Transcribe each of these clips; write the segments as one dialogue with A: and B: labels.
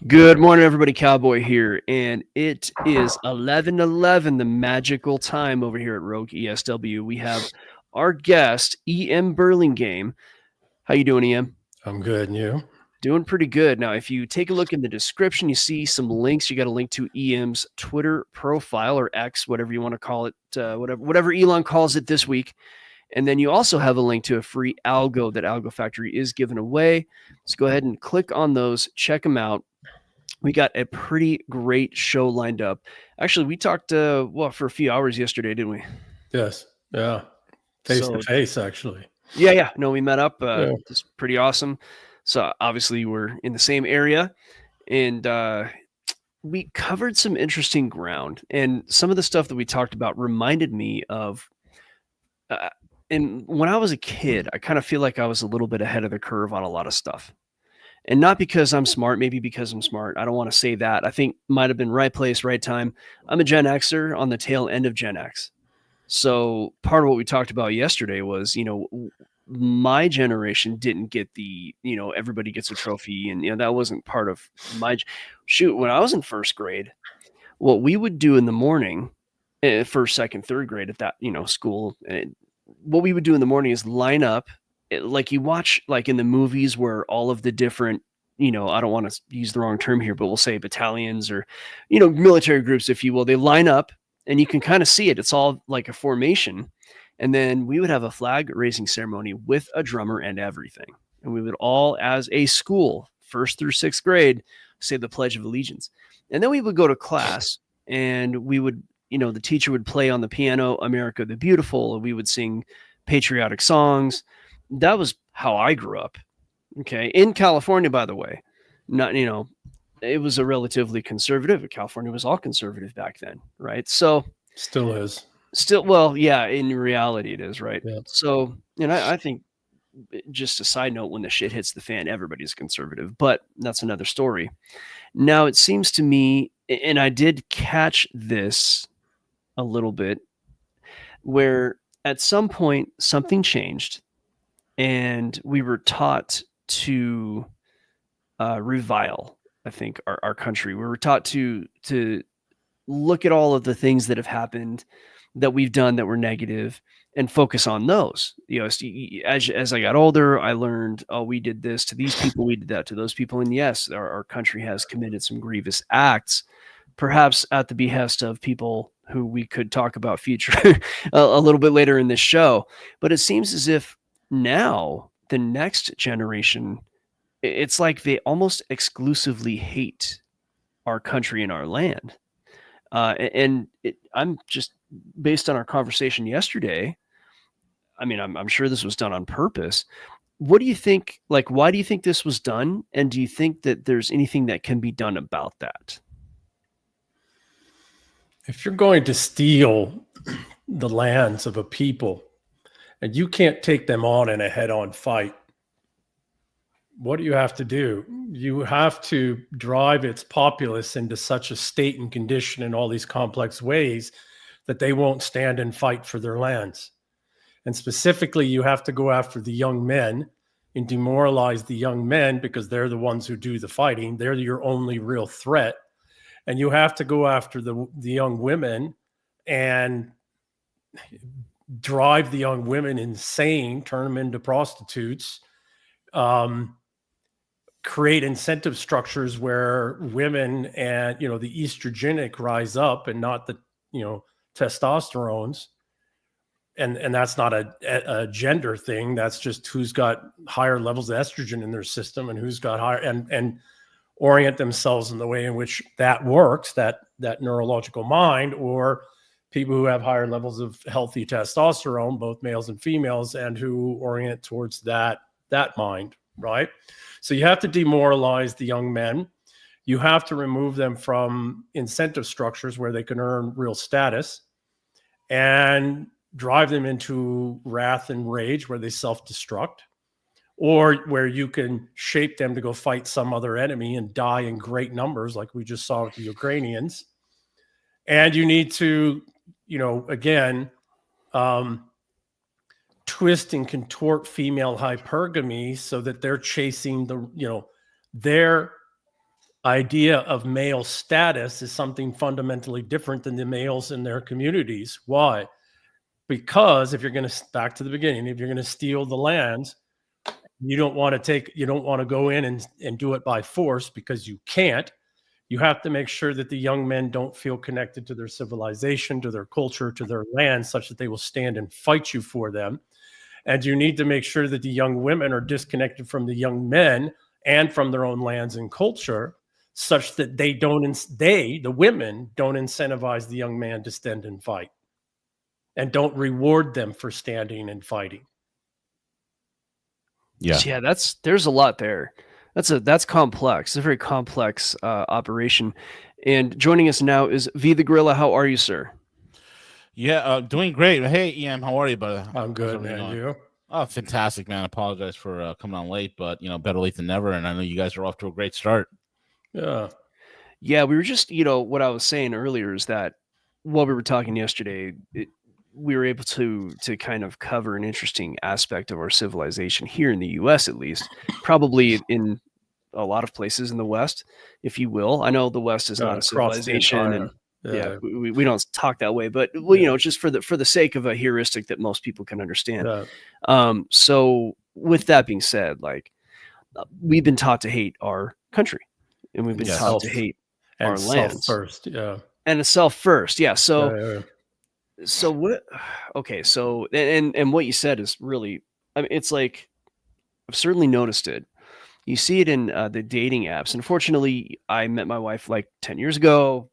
A: Good morning, everybody. Cowboy here, and it is 11:11, the magical time over here at Rogue ESW. We have our guest, EM Burlingame. How you doing, EM?
B: I'm good, and you?
A: Doing pretty good. Now, if you take a look in the description, you see some links. You got a link to EM's Twitter profile or X, whatever you want to call it, whatever Elon calls it this week. And then you also have a link to a free algo that Algo Factory is giving away. So go ahead and click on those, check them out. We got a pretty great show lined up. Actually, we talked for a few hours yesterday, didn't we?
B: Yes. Yeah. Face to face, actually.
A: Yeah. No, we met up. It's pretty awesome. So obviously we're in the same area, and we covered some interesting ground. And some of the stuff that we talked about reminded me of. And when I was a kid, I kind of feel like I was a little bit ahead of the curve on a lot of stuff. And not because I'm smart, maybe because I'm smart. I don't want to say that. I think might have been right place, right time. I'm a Gen Xer on the tail end of Gen X. So part of what we talked about yesterday was, my generation didn't get the, everybody gets a trophy. And, that wasn't part of my shoot. When I was in first grade, what we would do in the morning, first, second, third grade at that, school, what we would do in the morning is line up. Like you watch like in the movies where all of the different, I don't want to use the wrong term here, but we'll say battalions or, military groups, if you will, they line up and you can kind of see it. It's all like a formation. And then we would have a flag raising ceremony with a drummer and everything. And we would all, as a school, first through sixth grade, say the Pledge of Allegiance. And then we would go to class and we would, the teacher would play on the piano, America the Beautiful, and we would sing patriotic songs. That was how I grew up. Okay. In California, by the way, not, it was a relatively conservative. California was all conservative back then. Right. So
B: still is.
A: Well, yeah, in reality it is. Right.
B: Yeah.
A: So, I think just a side note, when the shit hits the fan, everybody's conservative, but that's another story. Now it seems to me, and I did catch this a little bit, where at some point something changed. And we were taught to revile, I think, our country. We were taught to look at all of the things that have happened, that we've done that were negative, and focus on those. As I got older, I learned, we did this to these people, we did that to those people. And yes, our country has committed some grievous acts, perhaps at the behest of people who we could talk about future a little bit later in this show. But it seems as if now the next generation, it's like they almost exclusively hate our country and our land. I'm just, based on our conversation yesterday, I mean, I'm sure this was done on purpose. What do you think? Like, why do you think this was done? And do you think that there's anything that can be done about that?
B: If you're going to steal the lands of a people and you can't take them on in a head-on fight, what do you have to do? You have to drive its populace into such a state and condition in all these complex ways that they won't stand and fight for their lands. And specifically, you have to go after the young men and demoralize the young men, because they're the ones who do the fighting. They're your only real threat. And you have to go after the young women and drive the young women insane, turn them into prostitutes, create incentive structures where women and, the estrogenic rise up and not the, testosterones. And that's not a gender thing. That's just who's got higher levels of estrogen in their system and who's got higher, and orient themselves in the way in which that works, that neurological mind, or people who have higher levels of healthy testosterone, both males and females, and who orient towards that mind, right? So you have to demoralize the young men. You have to remove them from incentive structures where they can earn real status, and drive them into wrath and rage where they self-destruct, or where you can shape them to go fight some other enemy and die in great numbers, like we just saw with the Ukrainians. And you need to, again, twist and contort female hypergamy so that they're chasing their idea of male status is something fundamentally different than the males in their communities. Why? Because if you're going to, back to the beginning, if you're going to steal the lands, you don't want to go in and do it by force, because you can't. You have to make sure that the young men don't feel connected to their civilization, to their culture, to their land, such that they will stand and fight you for them. And you need to make sure that the young women are disconnected from the young men and from their own lands and culture, such that the women don't incentivize the young man to stand and fight, and don't reward them for standing and fighting.
A: Yeah, there's a lot there. That's complex. It's a very complex operation. And joining us now is V the Gorilla. How are you, sir?
C: Yeah, doing great. Hey, EM, how are you, brother?
B: I'm good, man. You?
C: Oh, fantastic, man. Apologize for coming on late, but better late than never. And I know you guys are off to a great start.
A: Yeah, we were just, what I was saying earlier is that while we were talking yesterday, we were able to kind of cover an interesting aspect of our civilization here in the U.S., at least, probably in a lot of places in the West, if you will. I know the West is not a civilization, and we don't talk that way, but just for the sake of a heuristic that most people can understand. So with that being said, like, we've been taught to hate our country, and we've been taught to hate our lands
B: first,
A: and a self first, So what? Okay, so and what you said is really, I mean, it's like, I've certainly noticed it. You see it in the dating apps. Unfortunately, I met my wife like 10 years ago.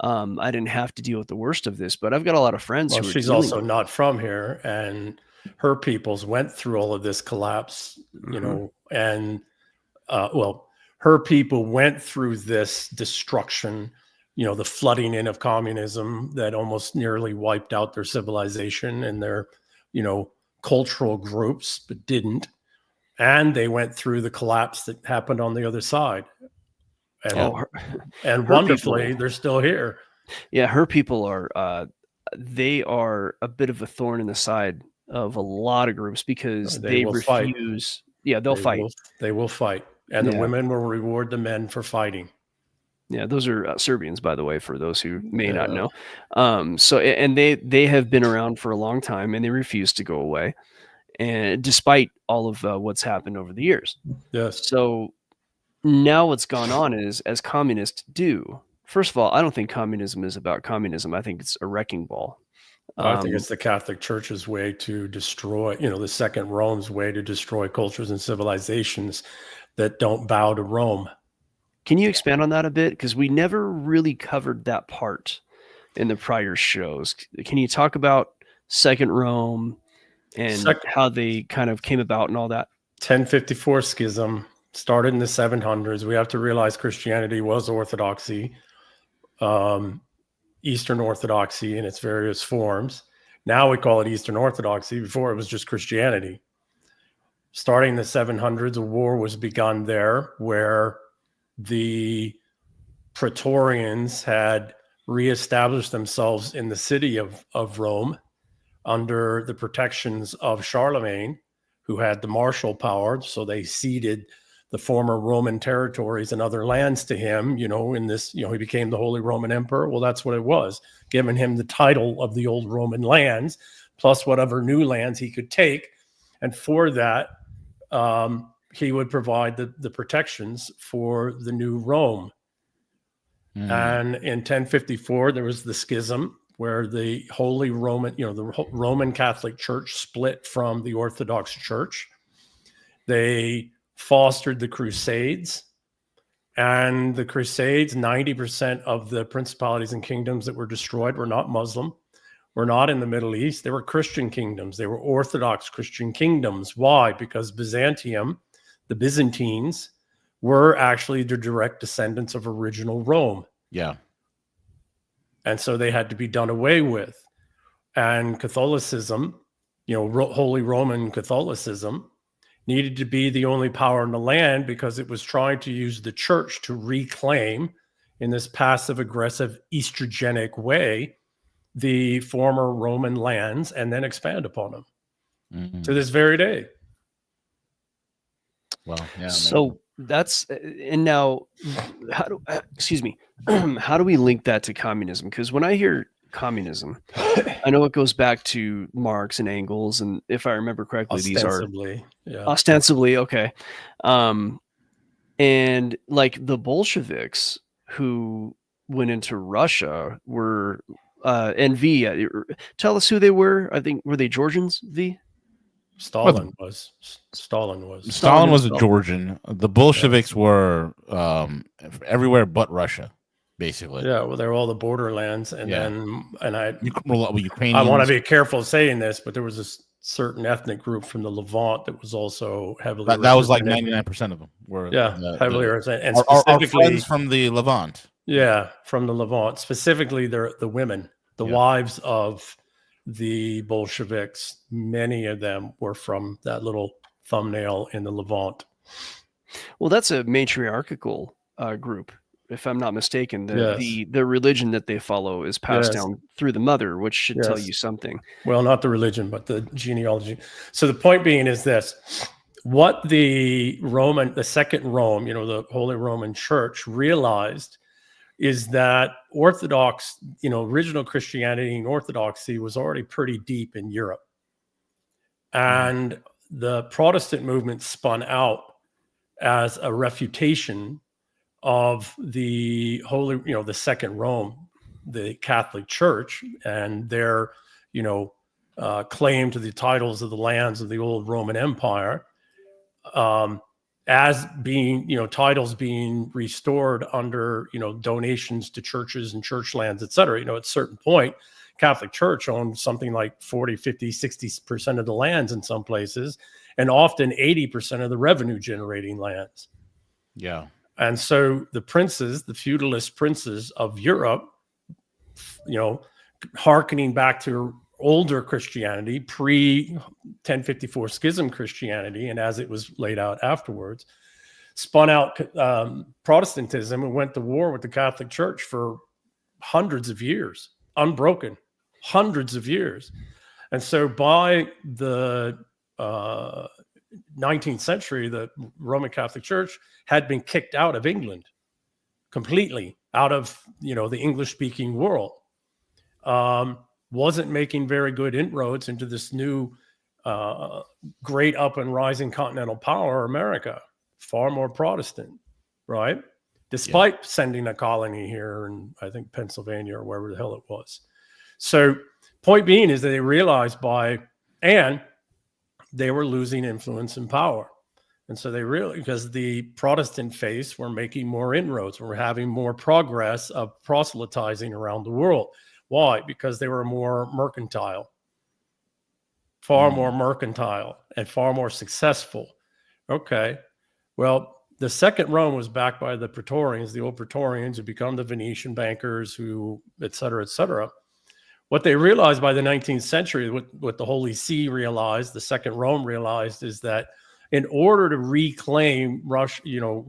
A: I didn't have to deal with the worst of this, but I've got a lot of friends who are
B: she's also not from here, and her peoples went through all of this collapse, and her people went through this destruction, the flooding in of communism that almost nearly wiped out their civilization and their, cultural groups, but didn't. And they went through the collapse that happened on the other side. And wonderfully, people, they're still here.
A: Yeah, her people are, they are a bit of a thorn in the side of a lot of groups, because they refuse. Fight. Yeah, they'll fight.
B: They will fight. And the women will reward the men for fighting.
A: Yeah, those are Serbians, by the way, for those who may not know. So, and they have been around for a long time, and they refuse to go away, and despite all of what's happened over the years.
B: Yes.
A: So now what's gone on is, as communists do. First of all, I don't think communism is about communism. I think it's a wrecking ball.
B: I think it's the Catholic Church's way to destroy, the Second Rome's way to destroy cultures and civilizations that don't bow to Rome.
A: Can you expand on that a bit? Because we never really covered that part in the prior shows. Can you talk about Second Rome and how they kind of came about and all that?
B: 1054 schism started in the 700s. We have to realize Christianity was orthodoxy, Eastern Orthodoxy in its various forms. Now we call it Eastern Orthodoxy. Before, it was just Christianity. Starting in the 700s, a war was begun there where the Praetorians had reestablished themselves in the city of Rome under the protections of Charlemagne, who had the martial power. So they ceded the former Roman territories and other lands to him, in this, he became the Holy Roman Emperor. Well, that's what it was, giving him the title of the old Roman lands, plus whatever new lands he could take. And for that, he would provide the protections for the new Rome. And in 1054, there was the schism where the Holy Roman, the Roman Catholic Church split from the Orthodox Church. They fostered the Crusades. And the Crusades, 90% of the principalities and kingdoms that were destroyed were not Muslim, were not in the Middle East. They were Christian kingdoms. They were Orthodox Christian kingdoms. Why? Because Byzantium, the Byzantines, were actually the direct descendants of original Rome.
C: Yeah.
B: And so they had to be done away with. And Catholicism, Holy Roman Catholicism, needed to be the only power in the land because it was trying to use the church to reclaim, in this passive-aggressive, estrogenic way, the former Roman lands and then expand upon them to this very day.
C: Well, yeah.
A: So That's and now excuse me, how do we link that to communism? Because when I hear communism, I know it goes back to Marx and Engels, and if I remember correctly, these are ostensibly okay. And like the Bolsheviks who went into Russia were and V. Tell us who they were. I think were they Georgians? V.
B: Stalin was
C: a Georgian. The Bolsheviks were everywhere but Russia, basically.
B: Yeah, well, they're all the borderlands, and then
C: Ukrainians.
B: I want to be careful saying this, but there was a certain ethnic group from the Levant that was also heavily.
C: That was like 99% of them were.
B: Heavily represented, and
C: our friends from the Levant.
B: Yeah, from the Levant, specifically the women, the wives of the Bolsheviks. Many of them were from that little thumbnail in the Levant.
A: Well, that's a matriarchal group, if I'm not mistaken. The religion that they follow is passed down through the mother, which should tell you something.
B: Well, not the religion, but the genealogy. So the point being is this: what the Second Rome, the Holy Roman Church realized is that Orthodox, original Christianity and Orthodoxy was already pretty deep in Europe. And the Protestant movement spun out as a refutation of the the Second Rome, the Catholic Church, and their, claim to the titles of the lands of the old Roman Empire, as being, titles being restored under, donations to churches and church lands, et cetera. At a certain point, Catholic Church owned something like 40, 50, 60% of the lands in some places, and often 80% of the revenue generating lands.
C: Yeah.
B: And so the feudalist princes of Europe, hearkening back to older Christianity, pre-1054 schism Christianity, and as it was laid out afterwards, spun out Protestantism and went to war with the Catholic Church for hundreds of years, unbroken, hundreds of years. And so by the 19th century, the Roman Catholic Church had been kicked out of England, completely out of, the English-speaking world. Wasn't making very good inroads into this new great up and rising continental power, America, far more Protestant, right? Despite sending a colony here in, I think, Pennsylvania or wherever the hell it was. So point being is that they realized and they were losing influence and power. And so because the Protestant faiths were making more inroads, were having more progress of proselytizing around the world. Why? Because they were more mercantile, far more mercantile and far more successful. Okay. Well, the Second Rome was backed by the Praetorians, the old Praetorians who become the Venetian bankers who, et cetera, et cetera. What they realized by the 19th century, what the Holy See realized, the Second Rome realized, is that in order to reclaim original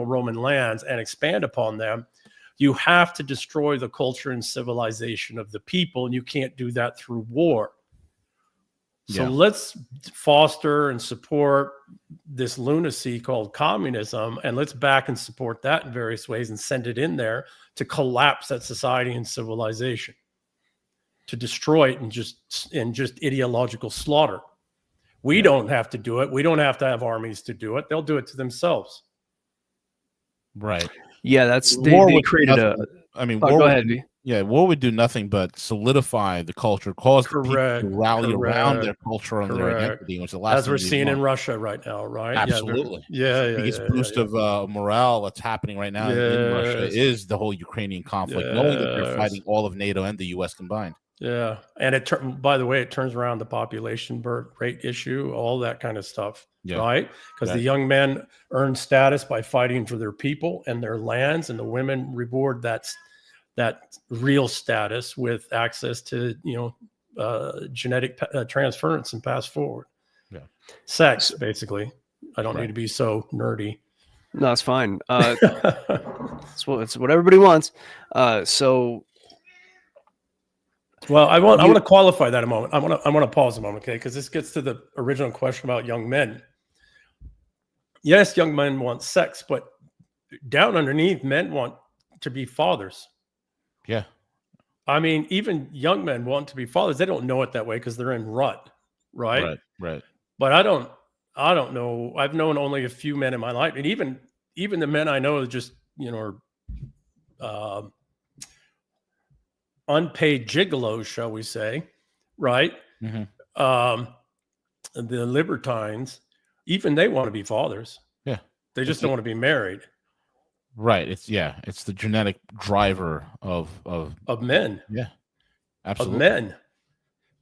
B: Roman lands and expand upon them, you have to destroy the culture and civilization of the people, and you can't do that through war. So let's foster and support this lunacy called communism, and let's back and support that in various ways and send it in there to collapse that society and civilization, to destroy it in just ideological slaughter. We don't have to do it. We don't have to have armies to do it. They'll do it to themselves.
C: Right.
A: Yeah, they created
C: war.
A: Go ahead, V.
C: Yeah, war would do nothing but solidify the culture, cause the people to rally around their culture and their identity, which
B: as we're seeing in Russia right now, right?
C: Absolutely.
B: The
C: biggest boost of morale that's happening right now in Russia is the whole Ukrainian conflict, knowing that they're fighting all of NATO and the U.S. combined.
B: Yeah, and by the way, it turns around the population birth rate issue, all that kind of stuff, right? Because the young men earn status by fighting for their people and their lands, and the women reward that real status with access to genetic transference and pass forward. Yeah, sex basically. I don't need to be so nerdy.
A: No, it's fine. It's what everybody wants.
B: Well, I want to qualify that a moment. I want to pause a moment, okay? Because this gets to the original question about young men. Yes, young men want sex, but down underneath, men want to be fathers.
C: Yeah.
B: I mean, even young men want to be fathers. They don't know it that way because they're in rut, right?
C: Right. Right.
B: But I don't know. I've known only a few men in my life, and even the men I know just are unpaid gigolos, shall we say, right?
C: Mm-hmm.
B: The libertines, even they want to be fathers.
C: Yeah.
B: They just don't want to be married.
C: Right. It's the genetic driver of
B: men.
C: Yeah. Absolutely.
B: Of men.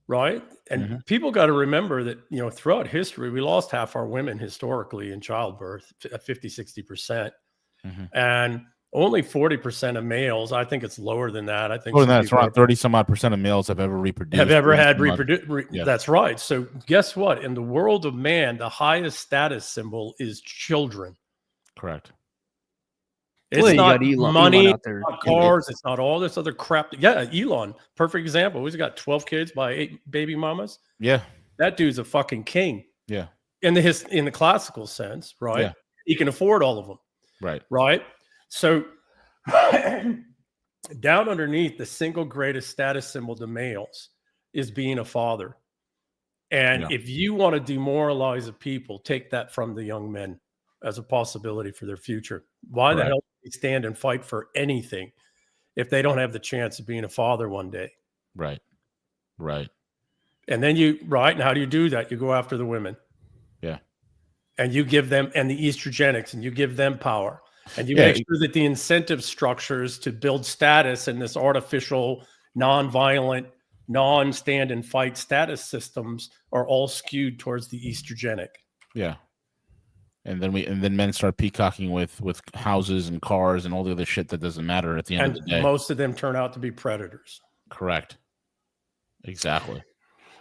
B: Right. And people got to remember that, throughout history, we lost half our women historically in childbirth, 50, 60%. And only 40% of males. I think it's lower than that. I think
C: that's around 30 some odd percent of males have ever reproduced.
B: That's right. So guess what? In the world of man, the highest status symbol is children.
C: Correct.
B: It's not money, it's not cars, it's not all this other crap. Yeah, Elon, perfect example. He's got 12 kids by 8 baby mamas.
C: Yeah.
B: That dude's a fucking king.
C: Yeah.
B: In the classical sense, right?
C: Yeah.
B: He can afford all of them.
C: Right.
B: Right? So down underneath, the single greatest status symbol to males is being a father. And if you want to demoralize a people, take that from the young men as a possibility for their future. Why the hell do they stand and fight for anything if they don't have the chance of being a father one day?
C: Right. Right.
B: And then and how do you do that? You go after the women.
C: Yeah.
B: And you give them, and the estrogenics, and you give them power. And you make sure that the incentive structures to build status in this artificial, non-violent, non-stand and fight status systems are all skewed towards the estrogenic.
C: Yeah. And then men start peacocking with houses and cars and all the other shit that doesn't matter at the end of the day.
B: Most of them turn out to be predators.
C: Correct. Exactly.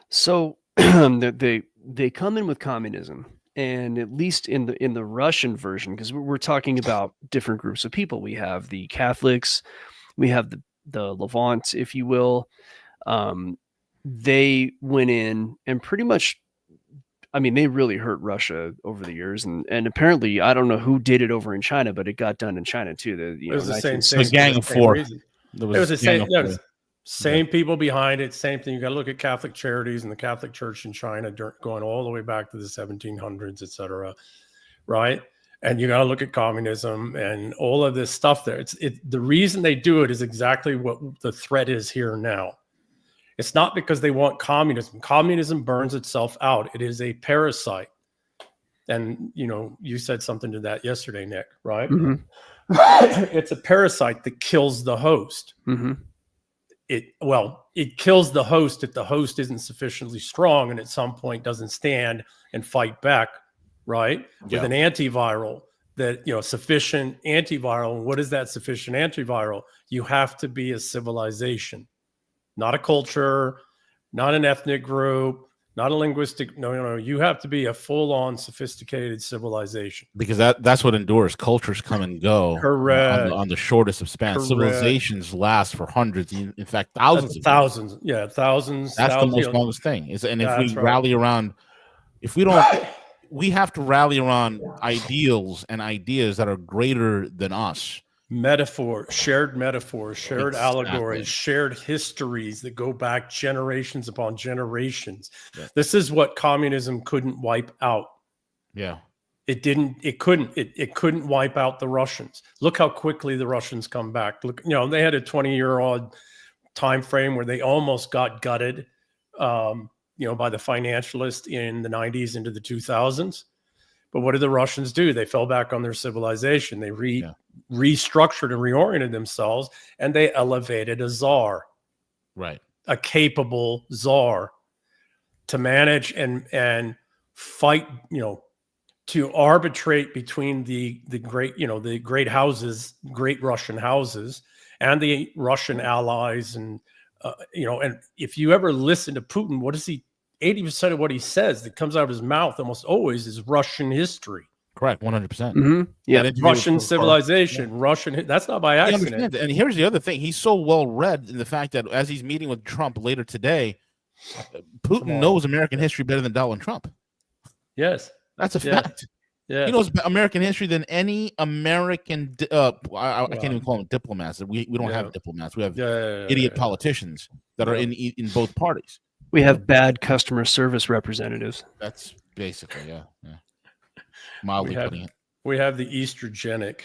A: So they come in with communism, and at least in the Russian version, because we're talking about different groups of people. We have the Catholics, we have the Levant, if you will. They went in and pretty much, I mean, they really hurt Russia over the years, and apparently, I don't know who did it over in China, but it got done in China too.
B: It was the same
C: thing. The Gang of Four.
B: It was the same people behind it. Same thing. You got to look at Catholic Charities and the Catholic Church in China, going all the way back to the 1700s, etc. Right, and you got to look at communism and all of this stuff there. The reason they do it is exactly what the threat is here now. It's not because they want communism. Communism burns itself out. It is a parasite. And, you said something to that yesterday, Nick, right? It's a parasite that kills the host. It kills the host if the host isn't sufficiently strong and at some point doesn't stand and fight back, right? With an antiviral sufficient antiviral. And what is that sufficient antiviral? You have to be a civilization. Not a culture, not an ethnic group, not a linguistic. No. You have to be a full-on sophisticated civilization.
C: Because that's what endures. Cultures come and go.
B: Correct.
C: On the shortest of spans. Correct. Civilizations last for hundreds, in fact, thousands.
B: Thousands. Yeah, thousands.
C: That's the most longest thing. And if we rally around, we have to rally around ideals and ideas that are greater than us.
B: Shared allegories, shared histories that go back generations upon generations. Yeah. This is what communism couldn't wipe out.
C: Yeah.
B: It couldn't wipe out the Russians. Look how quickly the Russians come back. Look, they had a 20-year-old time frame where they almost got gutted, by the financialists in the 90s into the 2000s. But what did the Russians do? They fell back on their civilization. They restructured and reoriented themselves, and they elevated a czar,
C: right? A
B: capable czar to manage and fight, to arbitrate between the great houses, great Russian houses, and the Russian allies, and and if you ever listen to Putin, what does he? 80% of what he says that comes out of his mouth almost always is Russian history.
C: Correct, 100%.
B: Yeah, Russian civilization, Russian. That's not by accident.
C: And here's the other thing: he's so well read in the fact that as he's meeting with Trump later today, Putin knows American history better than Donald Trump.
B: Yes,
C: that's a fact.
B: Yeah.
C: He knows American history than any American. I can't even call them diplomats. We don't have diplomats. We have idiot politicians that are in both parties.
A: We have bad customer service representatives.
C: That's basically, yeah. Mildly putting it.
B: We have the Estrogenic,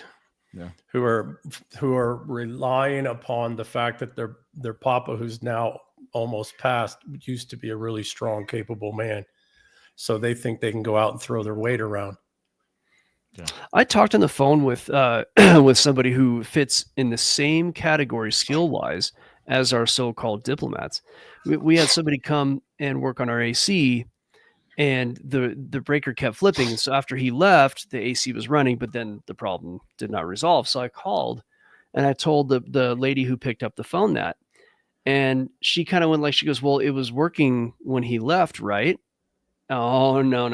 B: who are relying upon the fact that their papa, who's now almost passed, used to be a really strong, capable man. So they think they can go out and throw their weight around.
A: Yeah. I talked on the phone with with somebody who fits in the same category skill-wise as our so-called diplomats. We had somebody come and work on our AC, and the breaker kept flipping. And so after he left, the AC was running, but then the problem did not resolve. So I called, and I told the lady who picked up the phone that, and she kind of went like, she goes, "Well, it was working when he left, right?" Oh, no.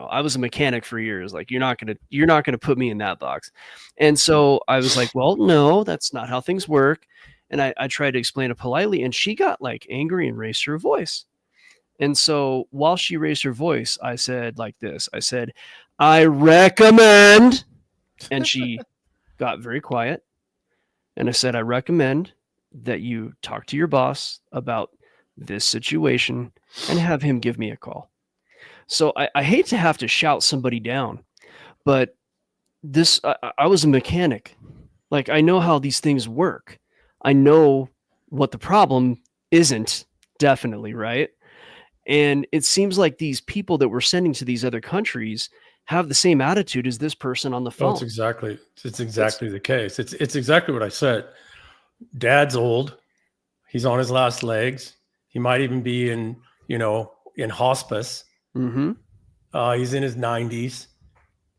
A: I was a mechanic for years. Like, you're not gonna put me in that box. And so I was like, well, no, that's not how things work. And I tried to explain it politely, and she got like angry and raised her voice. And so while she raised her voice, I said like this, I said, "I recommend," and she got very quiet. And I said, "I recommend that you talk to your boss about this situation and have him give me a call." So I hate to have to shout somebody down, but I was a mechanic. Like, I know how these things work. I know what the problem isn't, definitely, right? And it seems like these people that we're sending to these other countries have the same attitude as this person on the phone.
B: Oh, it's exactly the case. It's exactly what I said. Dad's old. He's on his last legs. He might even be in hospice.
A: Mm-hmm.
B: He's in his 90s.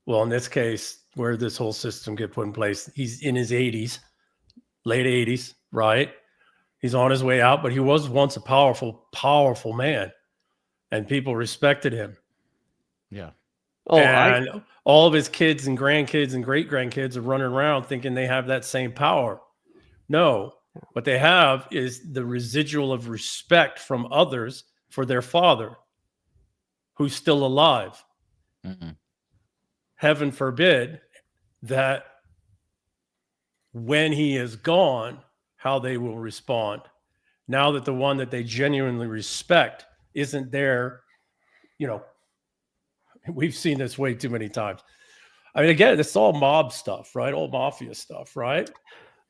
B: Well, in this case, where this whole system get put in place, he's in his 80s, late 80s, right? He's on his way out, but he was once a powerful, powerful man, and people respected him.
C: Yeah.
B: Oh, and all of his kids and grandkids and great-grandkids are running around thinking they have that same power. No, what they have is the residual of respect from others for their father, who's still alive.
C: Mm-hmm.
B: Heaven forbid that when he is gone, how they will respond. Now that the one that they genuinely respect isn't there, we've seen this way too many times. I mean, again, it's all mob stuff, right? All mafia stuff, right?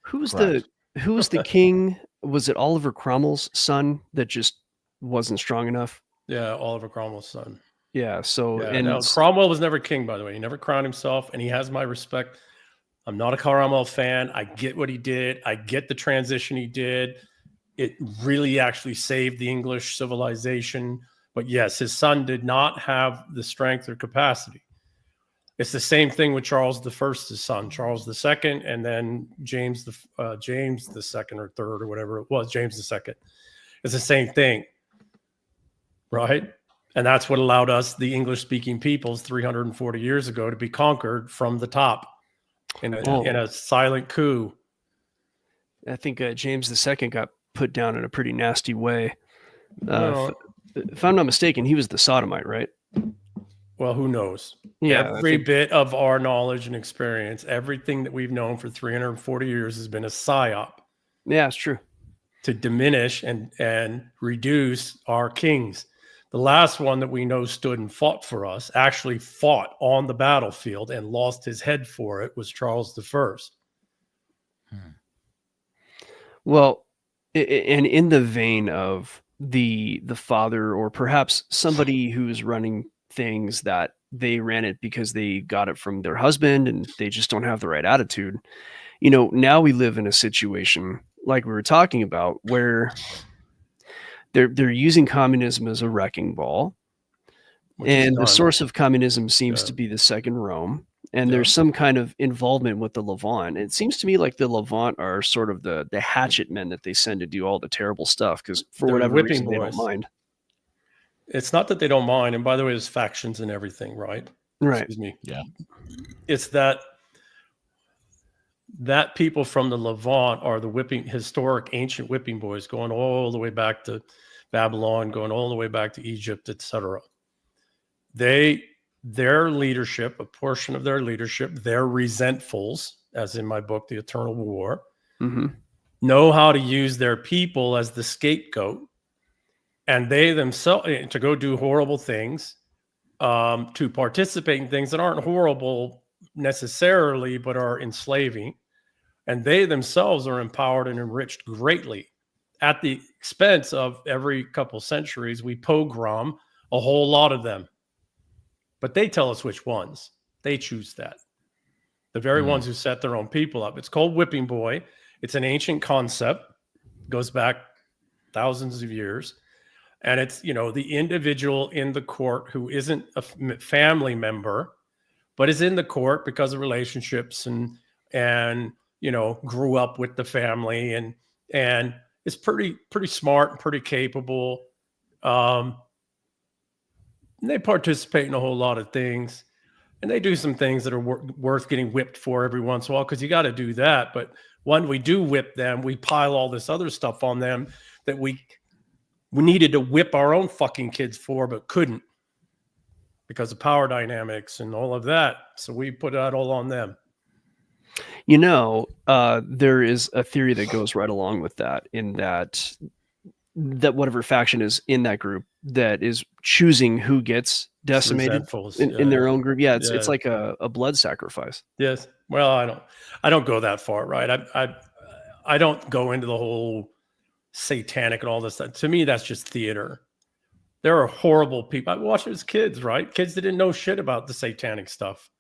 A: Who was the king? Was it Oliver Cromwell's son that just wasn't strong enough?
B: Yeah, Oliver Cromwell's son.
A: Yeah. So,
B: Cromwell was never king, by the way. He never crowned himself, and he has my respect. I'm not a Cromwell fan. I get what he did. I get the transition he did. It really actually saved the English civilization. But yes, his son did not have the strength or capacity. It's the same thing with Charles I's son, Charles II, and then James the second or third or whatever it was, James II. It's the same thing, right? And that's what allowed us, the English-speaking peoples, 340 years ago, to be conquered from the top in a silent coup.
A: I think James II got put down in a pretty nasty way. If I'm not mistaken, he was the sodomite, right?
B: Well, who knows?
A: Yeah,
B: every bit of our knowledge and experience, everything that we've known for 340 years has been a psyop.
A: Yeah, it's true.
B: To diminish and reduce our kings. The last one that we know stood and fought for us, actually fought on the battlefield and lost his head for it, was Charles I.
A: Well, and in the vein of the father, or perhaps somebody who's running things that they ran it because they got it from their husband and they just don't have the right attitude. Now we live in a situation like we were talking about where they're using communism as a wrecking ball, and the source of communism seems to be the Second Rome. And there's some kind of involvement with the Levant. It seems to me like the Levant are sort of the hatchet men that they send to do all the terrible stuff, because for whatever reason they don't mind.
B: It's not that they don't mind. And by the way, there's factions and everything, right?
A: Right.
B: Excuse me.
C: Yeah.
B: It's that people from the Levant are the historic ancient whipping boys, going all the way back to Babylon, going all the way back to Egypt, etc. They their leadership, a portion of their leadership, their resentfuls, as in my book, The Eternal War, know how to use their people as the scapegoat, and they themselves to go do horrible things, to participate in things that aren't horrible necessarily, but are enslaving. And they themselves are empowered and enriched greatly at the expense of every couple centuries. We pogrom a whole lot of them, but they tell us which ones. They choose that. The very ones who set their own people up. It's called whipping boy. It's an ancient concept, goes back thousands of years. And it's, the individual in the court who isn't a family member, but is in the court because of relationships and grew up with the family and is pretty smart and pretty capable. And they participate in a whole lot of things, and they do some things that are worth getting whipped for every once in a while, because you got to do that. But when we do whip them, we pile all this other stuff on them that we needed to whip our own fucking kids for, but couldn't because of power dynamics and all of that. So we put that all on them.
A: There is a theory that goes right along with that, in that whatever faction is in that group that is choosing who gets decimated in their own group. Yeah, it's like a blood sacrifice.
B: Yes. Well, I don't go that far, right? I don't go into the whole satanic and all this stuff. To me, that's just theater. There are horrible people. I watched it as kids, right? Kids that didn't know shit about the satanic stuff,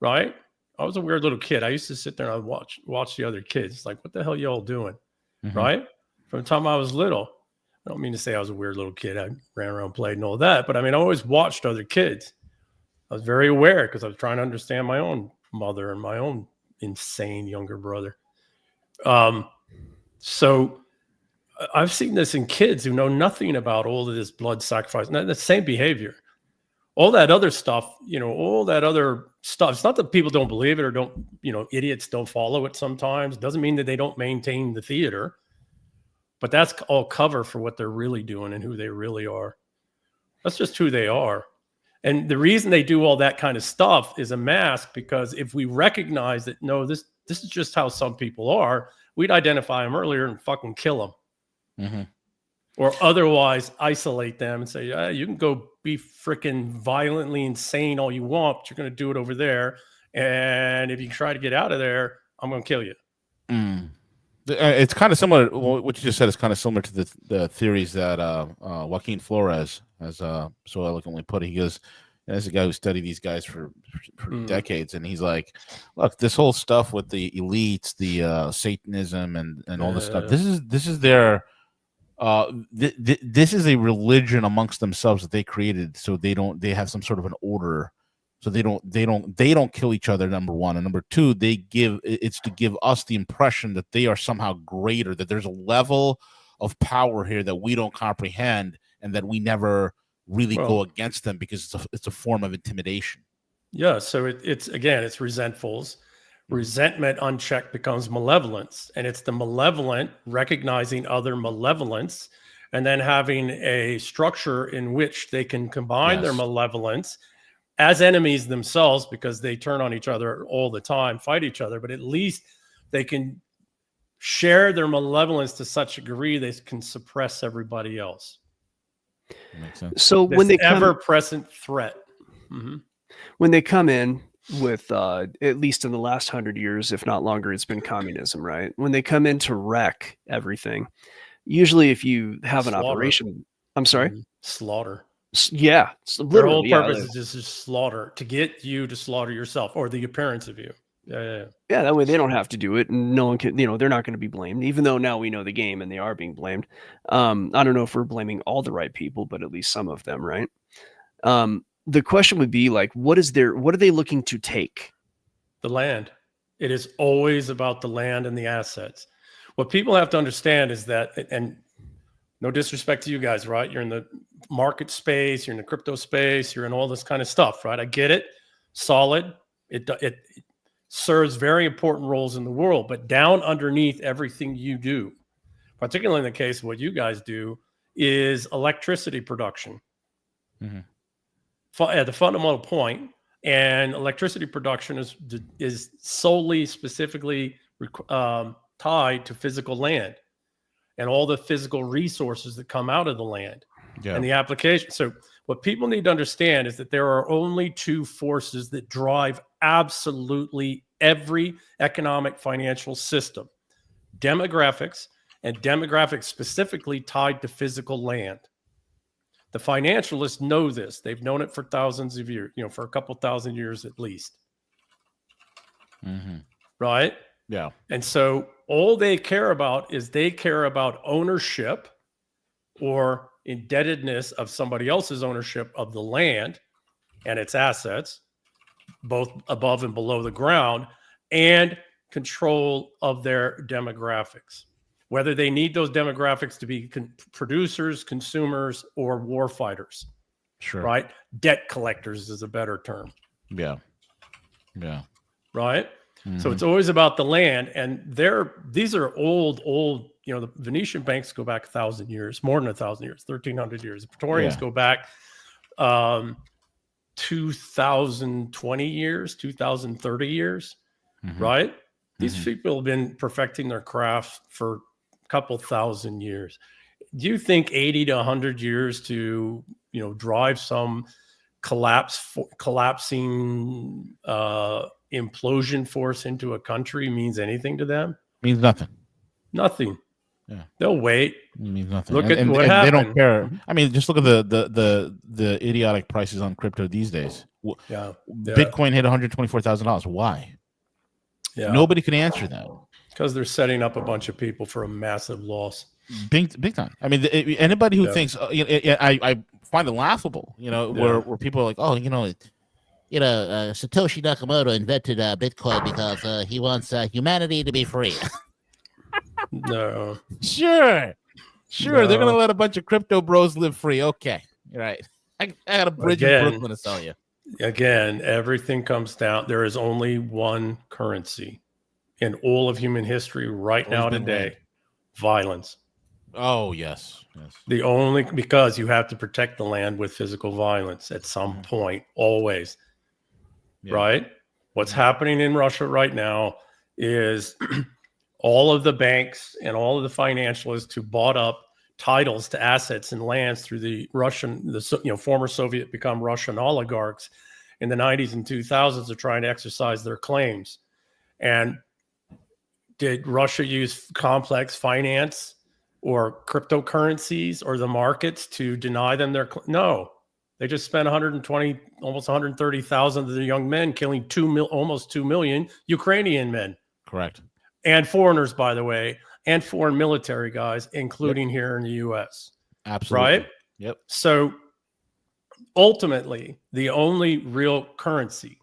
B: right? I was a weird little kid. I used to sit there and I'd watch the other kids. Like, what the hell y'all doing? Right? From the time I was little. I don't mean to say I was a weird little kid. I ran around, played and all that. But I mean, I always watched other kids. I was very aware because I was trying to understand my own mother and my own insane younger brother. So I've seen this in kids who know nothing about all of this blood sacrifice. And the same behavior. All that other stuff, all that other stuff. It's not that people don't believe it or don't, idiots don't follow it sometimes. It doesn't mean that they don't maintain the theater. But that's all cover for what they're really doing and who they really are. That's just who they are. And the reason they do all that kind of stuff is a mask, because if we recognize that, no, this is just how some people are, we'd identify them earlier and fucking kill them. Or otherwise isolate them and say, yeah, you can go be freaking violently insane all you want, but you're going to do it over there. And if you try to get out of there, I'm going to kill you.
C: It's kind of similar. What you just said is kind of similar to the theories that Joaquin Flores has so eloquently put. He goes, as a guy who studied these guys for decades, and he's like, look, this whole stuff with the elites, the Satanism and all this stuff, this is their this is a religion amongst themselves that they created, so they have some sort of an order. So they don't kill each other, number one. And number two, it's to give us the impression that they are somehow greater, that there's a level of power here that we don't comprehend, and that we never really go against them because it's a form of intimidation.
B: Yeah. So it's resentfuls. Resentment unchecked becomes malevolence, and it's the malevolent recognizing other malevolence and then having a structure in which they can combine their malevolence as enemies themselves, because they turn on each other all the time, fight each other, but at least they can share their malevolence to such a degree they can suppress everybody else.
C: Makes sense.
A: So when they
B: ever-present threat.
A: When they come in with, at least in the last 100 years, if not longer, it's been communism, right? When they come in to wreck everything, usually if you have an operation, I'm sorry?
B: Slaughter.
A: Yeah.
B: Their whole purpose is just to slaughter, to get you to slaughter yourself or the appearance of you. Yeah.
A: That way they don't have to do it, and no one can, they're not going to be blamed, even though now we know the game and they are being blamed. I don't know if we're blaming all the right people, but at least some of them, right? The question would be like, what are they looking to take?
B: The land. It is always about the land and the assets. What people have to understand is that, and no disrespect to you guys, right? You're in the market space, you're in the crypto space, you're in all this kind of stuff, right? I get it. Solid. It serves very important roles in the world, but down underneath everything you do, particularly in the case of what you guys do, is electricity production. at the fundamental point, and electricity production is solely specifically tied to physical land and all the physical resources that come out of the land and the application. So what people need to understand is that there are only two forces that drive absolutely every economic financial system: demographics, and demographics specifically tied to physical land. The financialists know this. They've known it for thousands of years, for a couple thousand years at least.
C: Mm-hmm.
B: Right?
C: Yeah.
B: And so all they care about is they care about ownership or indebtedness of somebody else's ownership of the land and its assets, both above and below the ground, and control of their demographics. Whether they need those demographics to be producers, consumers, or war fighters.
C: Sure.
B: Right? Debt collectors is a better term.
C: Yeah. Yeah.
B: Right?
C: Mm-hmm.
B: So it's always about the land. And these are old, the Venetian banks go back 1,000 years, more than 1,000 years, 1,300 years. The Praetorians go back 2,020 years, 2,030 years. Mm-hmm. Right? These people have been perfecting their craft for a couple thousand years. Do you think 80 to 100 years to, drive some collapsing implosion force into a country means anything to them?
C: Means nothing.
B: Nothing.
C: Yeah.
B: They'll wait.
C: It means nothing.
B: Look at what happened.
C: They don't care. I mean, just look at the idiotic prices on crypto these days.
B: Yeah.
C: Bitcoin hit $124,000. Why?
B: Yeah.
C: Nobody can answer that.
B: Because they're setting up a bunch of people for a massive loss.
C: Big time. I mean, anybody who thinks, I find it laughable, where people are like, oh,
D: Satoshi Nakamoto invented Bitcoin because he wants humanity to be free.
B: No.
C: Sure. No. They're gonna let a bunch of crypto bros live free. Okay, you're right. I got a bridge in Brooklyn to sell you.
B: Again, everything comes down. There is only one currency in all of human history right now today: violence.
C: Oh yes.
B: Because you have to protect the land with physical violence at some point, always. Yeah. Right? What's happening in Russia right now is all of the banks and all of the financialists who bought up titles to assets and lands through the former Soviet become Russian oligarchs in the 90s and 2000s are trying to exercise their claims. And did Russia use complex finance or cryptocurrencies or the markets to deny them their no? They just spent 120, almost 130,000 of the young men, killing almost 2 million Ukrainian men.
C: Correct.
B: And foreigners, by the way, and foreign military guys, including here in the U.S.
C: Absolutely.
B: Right?
C: Yep.
B: So ultimately, the only real currency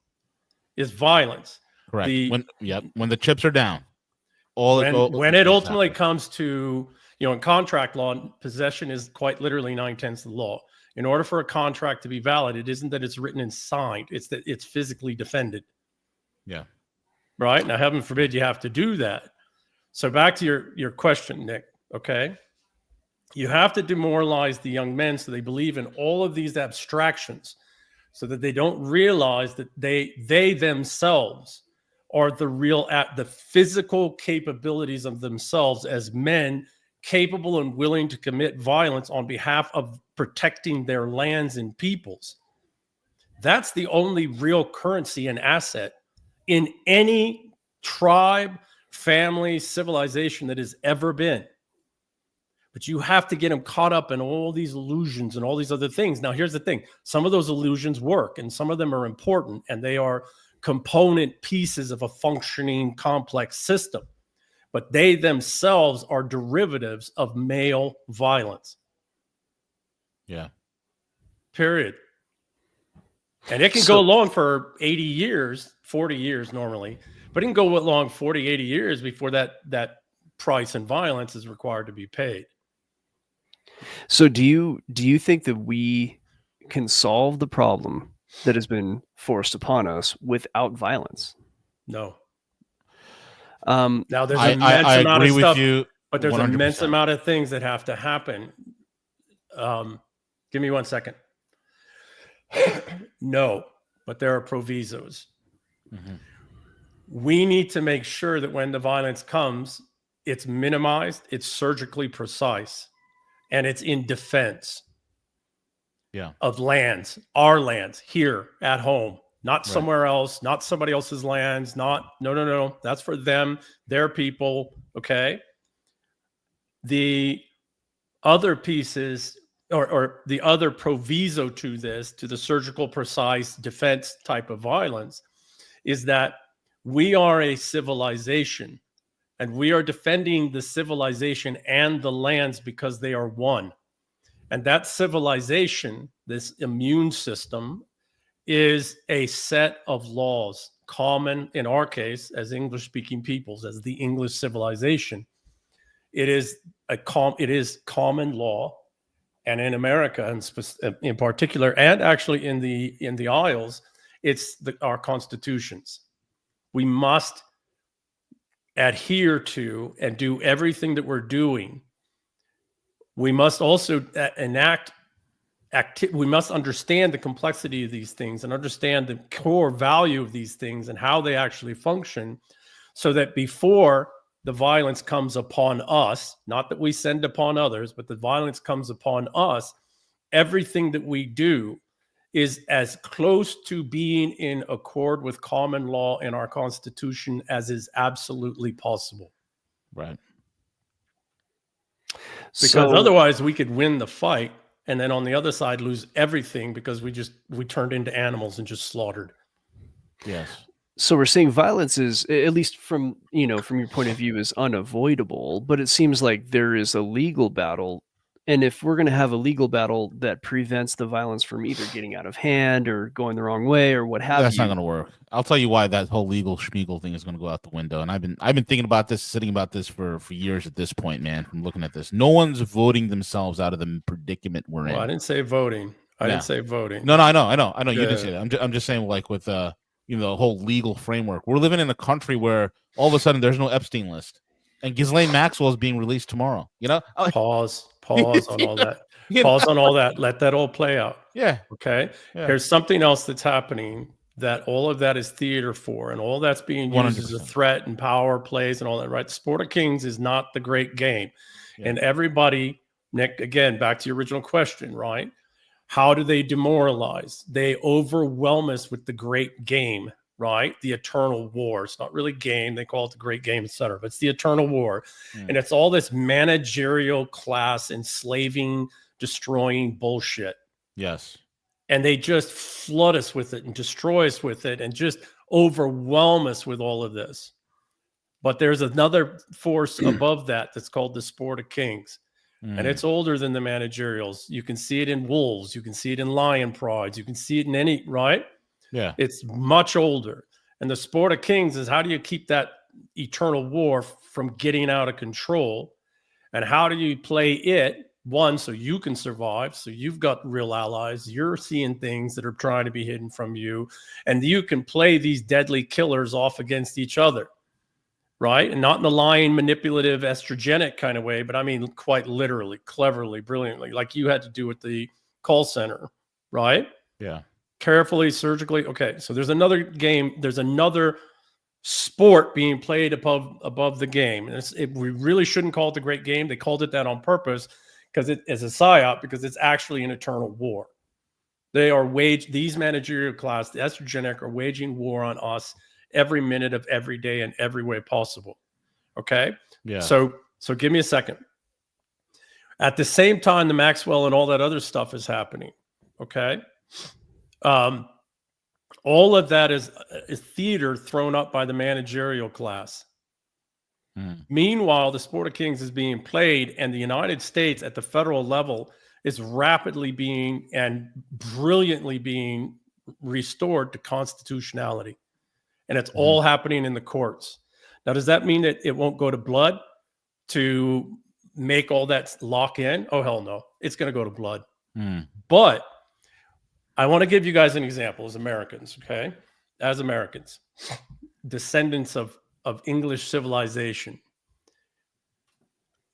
B: is violence.
C: Correct. When the chips are down.
B: When it ultimately comes to, in contract law, possession is quite literally 9/10 of the law. In order for a contract to be valid, it isn't that it's written and signed, it's that it's physically defended.
C: Yeah.
B: Right? Now, heaven forbid you have to do that. So back to your question, Nick, okay? You have to demoralize the young men so they believe in all of these abstractions so that they don't realize that they themselves are the physical capabilities of themselves as men capable and willing to commit violence on behalf of protecting their lands and peoples. That's the only real currency and asset in any tribe, family, civilization that has ever been. But you have to get them caught up in all these illusions and all these other things. Now, here's the thing. Some of those illusions work, and some of them are important, and they are component pieces of a functioning complex system. But they themselves are derivatives of male violence.
C: Yeah.
B: Period. And it can go along for 80 years, 40 years normally, but it can go along 40, 80 years before that price and violence is required to be paid.
A: So do you think that we can solve the problem that has been forced upon us without violence?
B: No. Now there's an immense amount of stuff, but there's 100%. An immense amount of things that have to happen. Give me 1 second. No, but there are provisos.
C: Mhm.
B: We need to make sure that when the violence comes, it's minimized, it's surgically precise, and it's in defense of lands, our lands here at home, not somewhere else, not somebody else's lands, no. That's for them, their people. Okay. The other pieces or the other proviso to this, to the surgical precise defense type of violence, is that we are a civilization and we are defending the civilization and the lands because they are one. And that civilization, this immune system, is a set of laws common in our case as English speaking peoples, as the English civilization. It is common law. And in America in particular, and actually in the Isles, it's our constitutions. We must adhere to and do everything that we're doing. We must also we must understand the complexity of these things and understand the core value of these things and how they actually function, so that before the violence comes upon us, not that we send upon others, but the violence comes upon us, everything that we do is as close to being in accord with common law in our Constitution as is absolutely possible.
C: Right.
B: Because otherwise we could win the fight and then on the other side lose everything because we turned into animals and just slaughtered.
C: Yes.
A: So we're saying violence is, at least from your point of view, is unavoidable, but it seems like there is a legal battle. And if we're going to have a legal battle that prevents the violence from either getting out of hand or going the wrong way or what have you,
C: that's not going to work. I'll tell you why that whole legal schmiegel thing is going to go out the window. And I've been thinking about this, sitting about this for years at this point, man. From looking at this, no one's voting themselves out of the predicament we're in.
B: I didn't say voting. I didn't say voting.
C: No, I know. You didn't say that. I'm just saying, like with the whole legal framework. We're living in a country where all of a sudden there's no Epstein list, and Ghislaine Maxwell is being released tomorrow.
B: Pause on all that. Pause on all that. Let that all play out.
C: Yeah.
B: Okay.
C: Yeah.
B: There's something else that's happening that all of that is theater for, and all that's being used
C: 100%.
B: as a threat and power plays and all that, right? The Sport of Kings is not the great game. Yeah. And everybody, Nick, again, back to your original question, right? How do they demoralize? They overwhelm us with the great game, right? The eternal war. It's not really game. They call it the great game, etc. But it's the eternal war. And it's all this managerial class enslaving, destroying bullshit.
C: Yes.
B: And they just flood us with it and destroy us with it and just overwhelm us with all of this. But there's another force above that that's called the Sport of Kings. And it's older than the managerials. You can see it in wolves. You can see it in lion prides. You can see it in any, right?
C: Yeah.
B: It's much older. And the Sport of Kings is, how do you keep that eternal war from getting out of control? And how do you play it, one, so you can survive, so you've got real allies, you're seeing things that are trying to be hidden from you, and you can play these deadly killers off against each other, right? And not in the lying, manipulative, estrogenic kind of way, but I mean quite literally, cleverly, brilliantly, like you had to do with the call center, right?
C: Yeah.
B: Carefully, surgically. Okay, so there's another game, there's another sport being played above the game. And we really shouldn't call it the great game. They called it that on purpose because it is a psyop, because it's actually an eternal war. These managerial class, the Estrogenic, are waging war on us every minute of every day in every way possible. Okay?
C: Yeah.
B: So give me a second. At the same time, the Maxwell and all that other stuff is happening. Okay? All of that is theater thrown up by the managerial class. Meanwhile, the Sport of Kings is being played, and the United States at the federal level is rapidly being and brilliantly being restored to constitutionality. And it's all happening in the courts. Now, does that mean that it won't go to blood to make all that lock in? Oh, hell no. It's going to go to blood. But I want to give you guys an example as Americans, okay? As Americans, descendants of English civilization.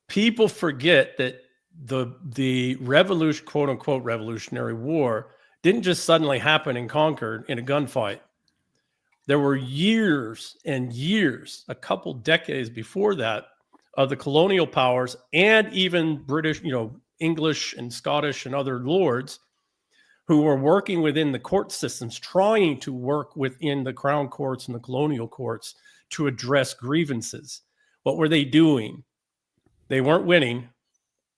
B: People forget that the revolution, quote unquote, revolutionary war didn't just suddenly happen and conquered in a gunfight. There were years and years, a couple decades before that, of the colonial powers and even British, English and Scottish and other lords who were working within the court systems, trying to work within the crown courts and the colonial courts to address grievances. What were they doing? They weren't winning,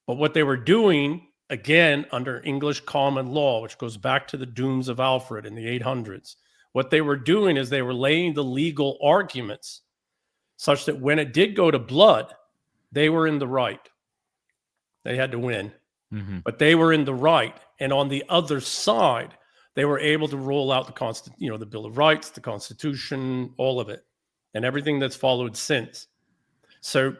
B: but what they were doing, again, under English common law, which goes back to the dooms of Alfred in the 800s, what they were doing is they were laying the legal arguments such that when it did go to blood, they were in the right. They had to win, but they were in the right. And on the other side, they were able to roll out the Bill of Rights, the Constitution, all of it, and everything that's followed since. So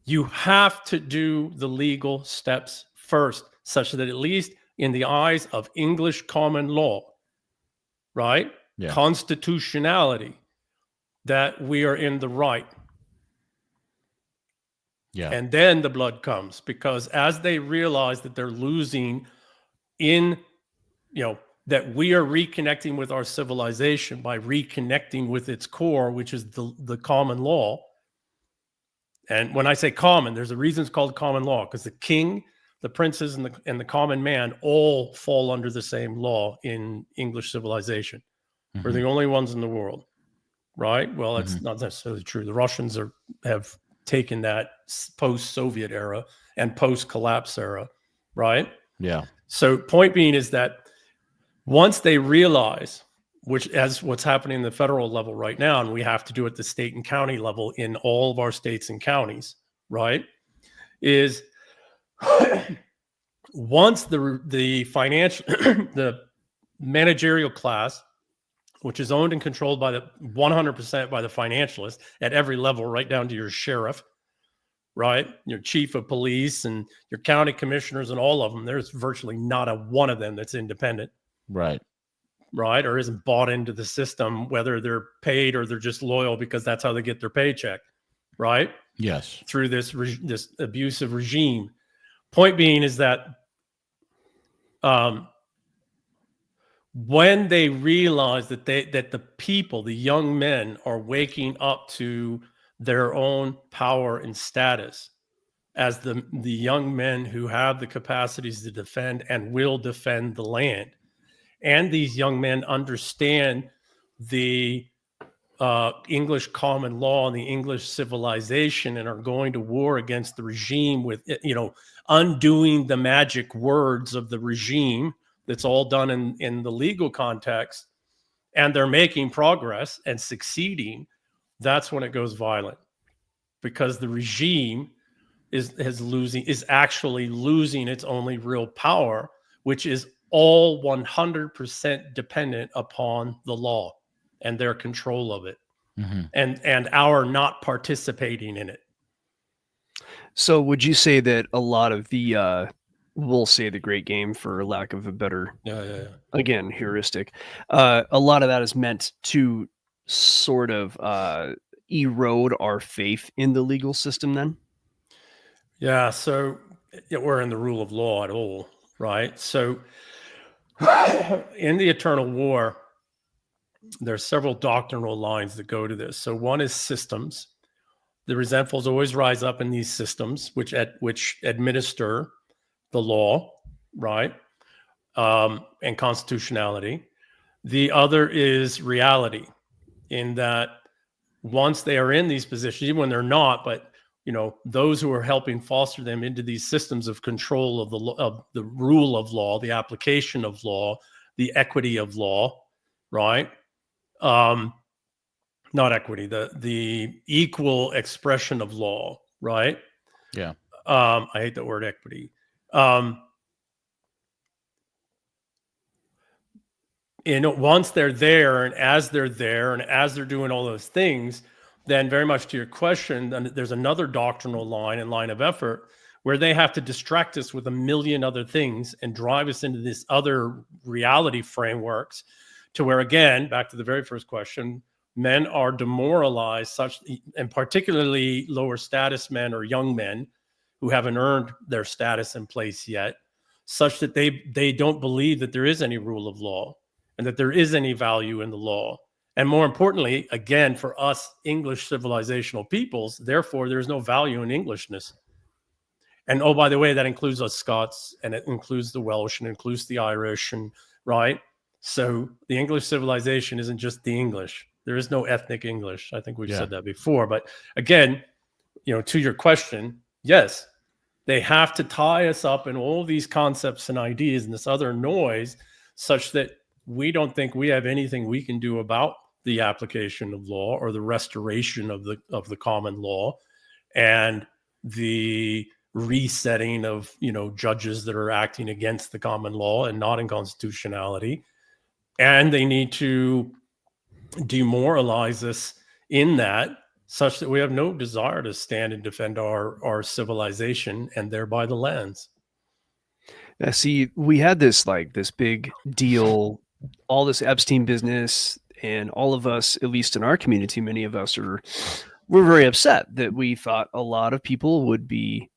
B: you have to do the legal steps first, such that at least in the eyes of English common law, right? Yeah. Constitutionality, that we are in the right. Yeah. And then the blood comes, because as they realize that they're losing that we are reconnecting with our civilization by reconnecting with its core, which is the common law. And when I say common, there's a reason it's called common law, because the king, the princes, and the common man all fall under the same law in English civilization. We're the only ones in the world, right? Well, that's not necessarily true. The Russians have taken that post-Soviet era and post-collapse era, right? Yeah. So point being is that once they realize, which as what's happening in the federal level right now, and we have to do at the state and county level in all of our states and counties, right, is once the financial, the managerial class, which is owned and controlled by 100% by the financialists at every level, right down to your sheriff, right? Your chief of police and your county commissioners and all of them. There's virtually not a one of them that's independent. Right. Right. Or isn't bought into the system, whether they're paid or they're just loyal because that's how they get their paycheck. Right. Yes. Through this abusive regime. Point being is that when they realize that the people, the young men, are waking up to their own power and status as the young men who have the capacities to defend and will defend the land, and these young men understand the English common law and the English civilization and are going to war against the regime with, undoing the magic words of the regime. That's all done in the legal context, and they're making progress and succeeding. That's when it goes violent, because the regime is actually losing its only real power, which is all 100% dependent upon the law and their control of it, and our not participating in it.
A: So would you say that a lot of the we'll say the great game, for lack of a better, again, heuristic, a lot of that is meant to sort of erode our faith in the legal system then?
B: Yeah, so we're in the rule of law at all, right? So in the Eternal War, there are several doctrinal lines that go to this. So one is systems. The resentfuls always rise up in these systems, which administer the law, right? And constitutionality. The other is reality, in that once they are in these positions, even when they're not, but those who are helping foster them into these systems of control of the rule of law, the application of law, the equity of law, right? Not equity, the equal expression of law, right? Yeah. I hate the word equity. Once they're there, and as they're there, and as they're doing all those things, then very much to your question, then there's another doctrinal line and line of effort where they have to distract us with a million other things and drive us into this other reality frameworks, to where, again, back to the very first question, men are demoralized, and particularly lower status men or young men who haven't earned their status in place yet, such that they don't believe that there is any rule of law and that there is any value in the law. And more importantly, again, for us English civilizational peoples, therefore, there's no value in Englishness. And oh, by the way, that includes us Scots, and it includes the Welsh, and it includes the Irish, and right. So the English civilization isn't just the English. There is no ethnic English. I think we've said that before. But again, to your question, yes, they have to tie us up in all these concepts and ideas and this other noise, such that we don't think we have anything we can do about the application of law or the restoration of the common law and the resetting of judges that are acting against the common law and not in constitutionality. And they need to demoralize us in that, such that we have no desire to stand and defend our civilization and thereby the lands.
A: Yeah, see, we had this big deal, all this Epstein business, and all of us, at least in our community, many of us we're very upset that we thought a lot of people would be,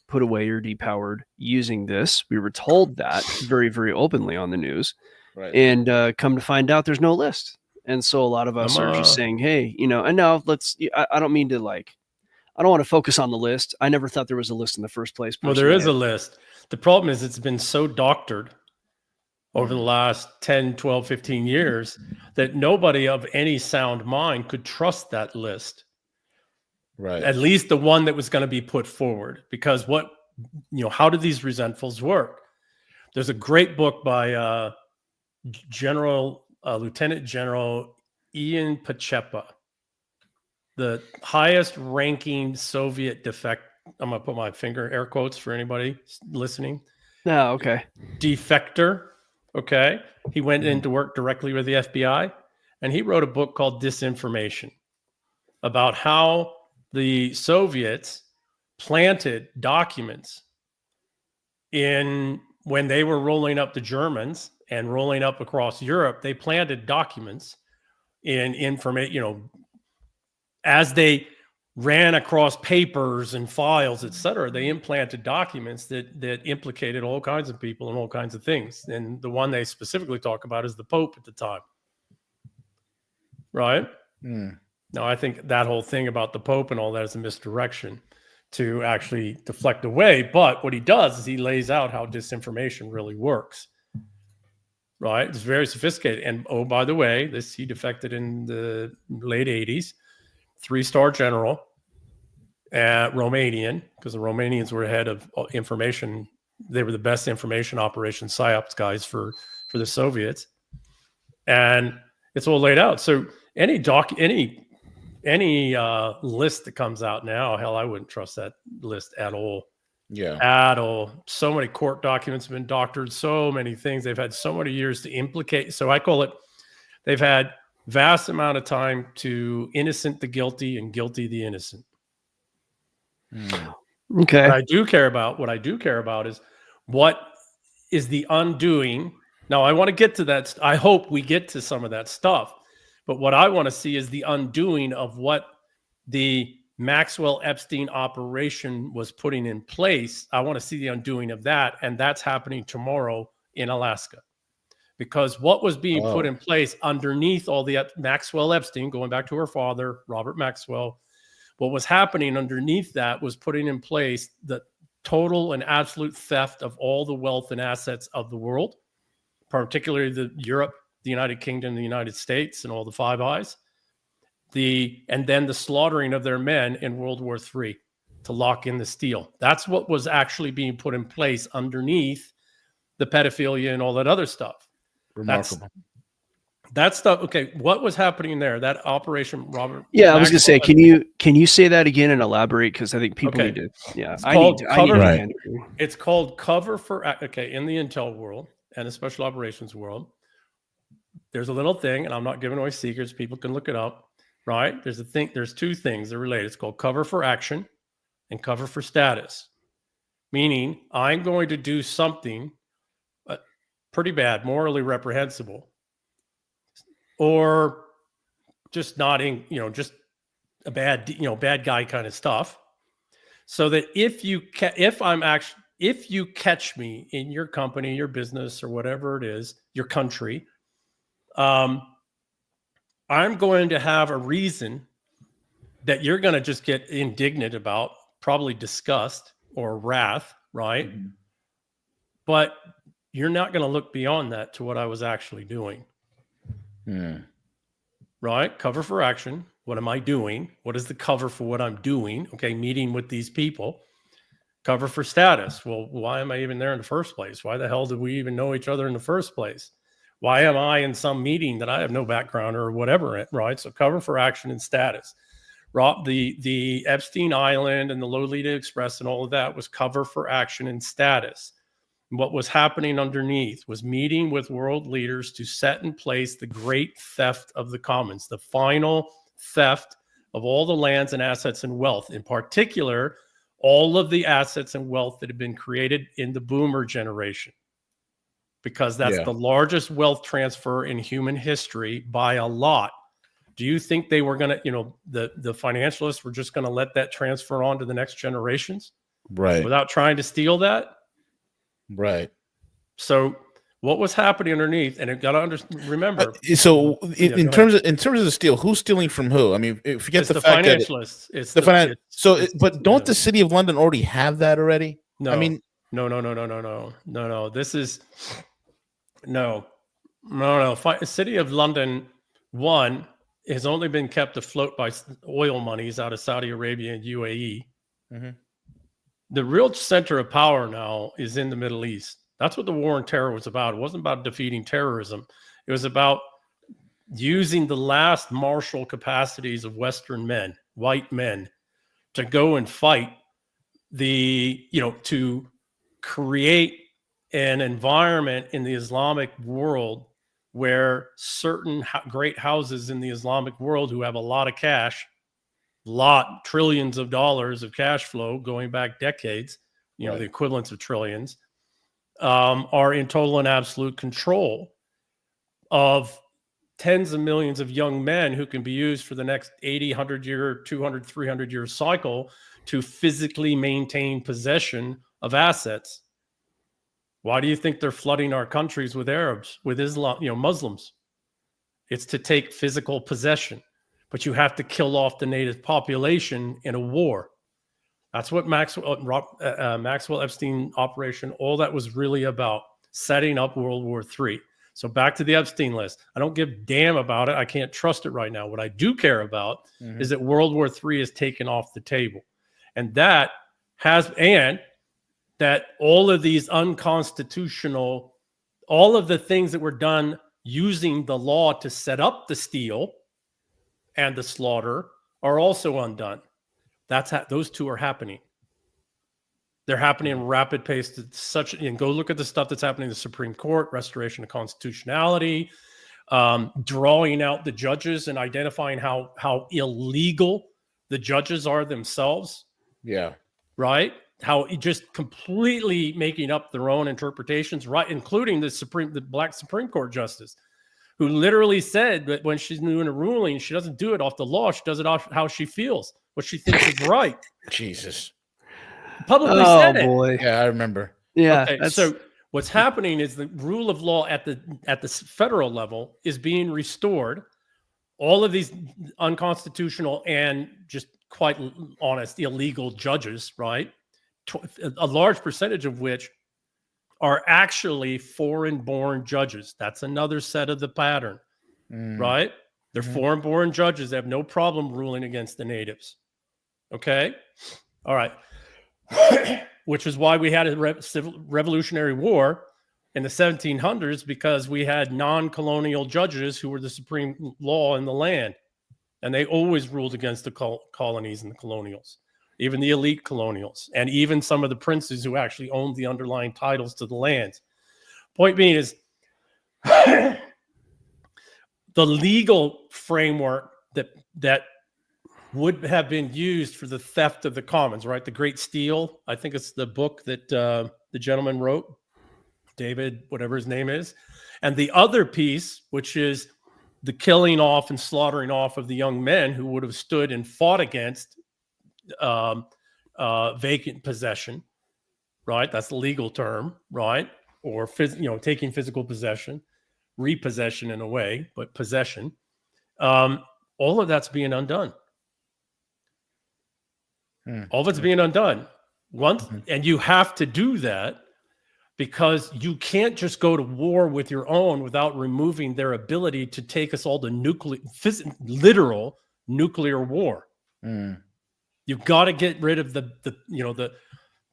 A: put away or depowered using this. We were told that very, very openly on the news.
C: Right.
A: And come to find out there's no list. And so a lot of us are just saying, hey, and now I don't mean to I don't want to focus on the list. I never thought there was a list in the first place.
B: Well, there is a list. The problem is it's been so doctored over the last 10, 12, 15 years that nobody of any sound mind could trust that list.
C: Right.
B: At least the one that was going to be put forward. Because how do these resentfuls work? There's a great book by Lieutenant General Ian Pachepa, the highest ranking Soviet I'm going to put my finger air quotes for anybody listening.
A: Oh, okay.
B: Defector. Okay. He went into work directly with the FBI, and he wrote a book called Disinformation about how the Soviets planted documents when they were rolling up the Germans and rolling up across Europe. They planted documents in information, as they ran across papers and files, etc. They implanted documents that implicated all kinds of people and all kinds of things. And the one they specifically talk about is the Pope at the time. Right?
C: Mm.
B: Now, I think that whole thing about the Pope and all that is a misdirection to actually deflect away. But what he does is he lays out how disinformation really works. Right? It's very sophisticated. And oh, by the way, he defected in the late 80s, 3-star general, Romanian, because the Romanians were ahead of information. They were the best information operation psyops guys for the Soviets. And it's all laid out. So any list that comes out now, hell, I wouldn't trust that list at all.
C: Yeah.
B: At all. So many court documents have been doctored, so many things. They've had so many years to implicate. So I call it, they've had vast amount of time to innocent the guilty and guilty the innocent.
A: Okay.
B: What I do care about is what is the undoing. Now, I want to get to that. I hope we get to some of that stuff. But what I want to see is the undoing of what the Maxwell Epstein operation was putting in place. I want to see the undoing of that. And that's happening tomorrow in Alaska. Because what was being put in place underneath all the Maxwell Epstein, going back to her father, Robert Maxwell, what was happening underneath that was putting in place the total and absolute theft of all the wealth and assets of the world, particularly Europe, the United Kingdom, the United States, and all the Five Eyes. And then the slaughtering of their men in World War III to lock in the steel. That's what was actually being put in place underneath the pedophilia and all that other stuff.
C: Remarkable.
B: That stuff. Okay, what was happening there? That operation, Robert.
A: Yeah, I was gonna say, can you say that again and elaborate? Because I think people need to. Yeah,
B: It's called cover for. Okay, in the intel world and the special operations world, there's a little thing, and I'm not giving away secrets. People can look it up. Right? There's two things that are related. It's called cover for action and cover for status. Meaning, I'm going to do something pretty bad, morally reprehensible, or just just a bad guy kind of stuff. So that if I'm actually if you catch me in your company, your business, or whatever it is, your country, I'm going to have a reason that you're going to just get indignant about, probably disgust or wrath, right?
C: Mm-hmm.
B: But you're not going to look beyond that to what I was actually doing. Right? Cover for action. What am I doing? What is the cover for what I'm doing? Okay, meeting with these people. Cover for status. Well, why am I even there in the first place? Why the hell did we even know each other in the first place? Why am I in some meeting that I have no background or whatever, right? So cover for action and status. The Epstein Island and the Lolita Express and all of that was cover for action and status. What was happening underneath was meeting with world leaders to set in place the great theft of the commons, the final theft of all the lands and assets and wealth, in particular, all of the assets and wealth that have been created in the boomer generation, because that's the largest wealth transfer in human history by a lot. Do you think they were going to, the financialists were just going to let that transfer on to the next generations?
C: Right.
B: Without trying to steal that?
C: Right.
B: So what was happening underneath, and it got to remember.
C: So in terms of the steal, who's stealing from who? I mean, forget
B: it's
C: the
B: the
C: fact
B: financialists.
C: that
B: It's
C: the
B: the
C: but don't the city of London already have that already?
B: No,
C: I mean,
B: no. This is no. City of London, one, has only been kept afloat by oil monies out of Saudi Arabia and UAE.
C: Mm-hmm.
B: The real center of power now is in the Middle East. That's what the war on terror was about. It wasn't about defeating terrorism. It was about using the last martial capacities of Western men, white men, to go and fight to create an environment in the Islamic world where certain great houses in the Islamic world who have a lot of cash, trillions of dollars of cash flow going back decades, the equivalents of trillions, are in total and absolute control of tens of millions of young men who can be used for the next 80, 100 year, 200, 300 year cycle to physically maintain possession of assets. Why do you think they're flooding our countries with Arabs, with Islam, Muslims? It's to take physical possession, but you have to kill off the native population in a war. That's what Maxwell Epstein operation, all that was really about, setting up World War III. So back to the Epstein list. I don't give a damn about it. I can't trust it right now. What I do care about is that World War III is taken off the table. And that all of these unconstitutional, all of the things that were done using the law to set up the steal and the slaughter are also undone. Those two are happening. They're happening in rapid pace. And go look at the stuff that's happening in the Supreme Court, restoration of constitutionality, drawing out the judges and identifying how illegal the judges are themselves.
C: Yeah.
B: Right? How just completely making up their own interpretations, right? Including the Black Supreme Court justice, who literally said that when she's doing a ruling, she doesn't do it off the law. She does it off how she feels, what she thinks is right.
C: Jesus.
B: Publicly said it.
A: Oh boy.
C: Yeah, I remember.
A: Yeah.
B: Okay, so what's happening is the rule of law at the federal level is being restored. All of these unconstitutional and just quite honest, illegal judges, right? A large percentage of which are actually foreign-born judges. That's another set of the pattern, right? They're foreign-born judges. They have no problem ruling against the natives. Okay? All right. Which is why we had a revolutionary war in the 1700s, because we had non-colonial judges who were the supreme law in the land. And they always ruled against the colonies and the colonials, even the elite colonials, and even some of the princes who actually owned the underlying titles to the lands. Point being is the legal framework that would have been used for the theft of the commons, right? The Great Steal, I think it's the book that the gentleman wrote, David, whatever his name is. And the other piece, which is the killing off and slaughtering off of the young men who would have stood and fought against vacant possession, right? That's the legal term, right? Or taking physical possession, repossession in a way, but possession. All of that's being undone. All of it's being undone. And you have to do that because you can't just go to war with your own without removing their ability to take us all to literal nuclear war. You've got to get rid of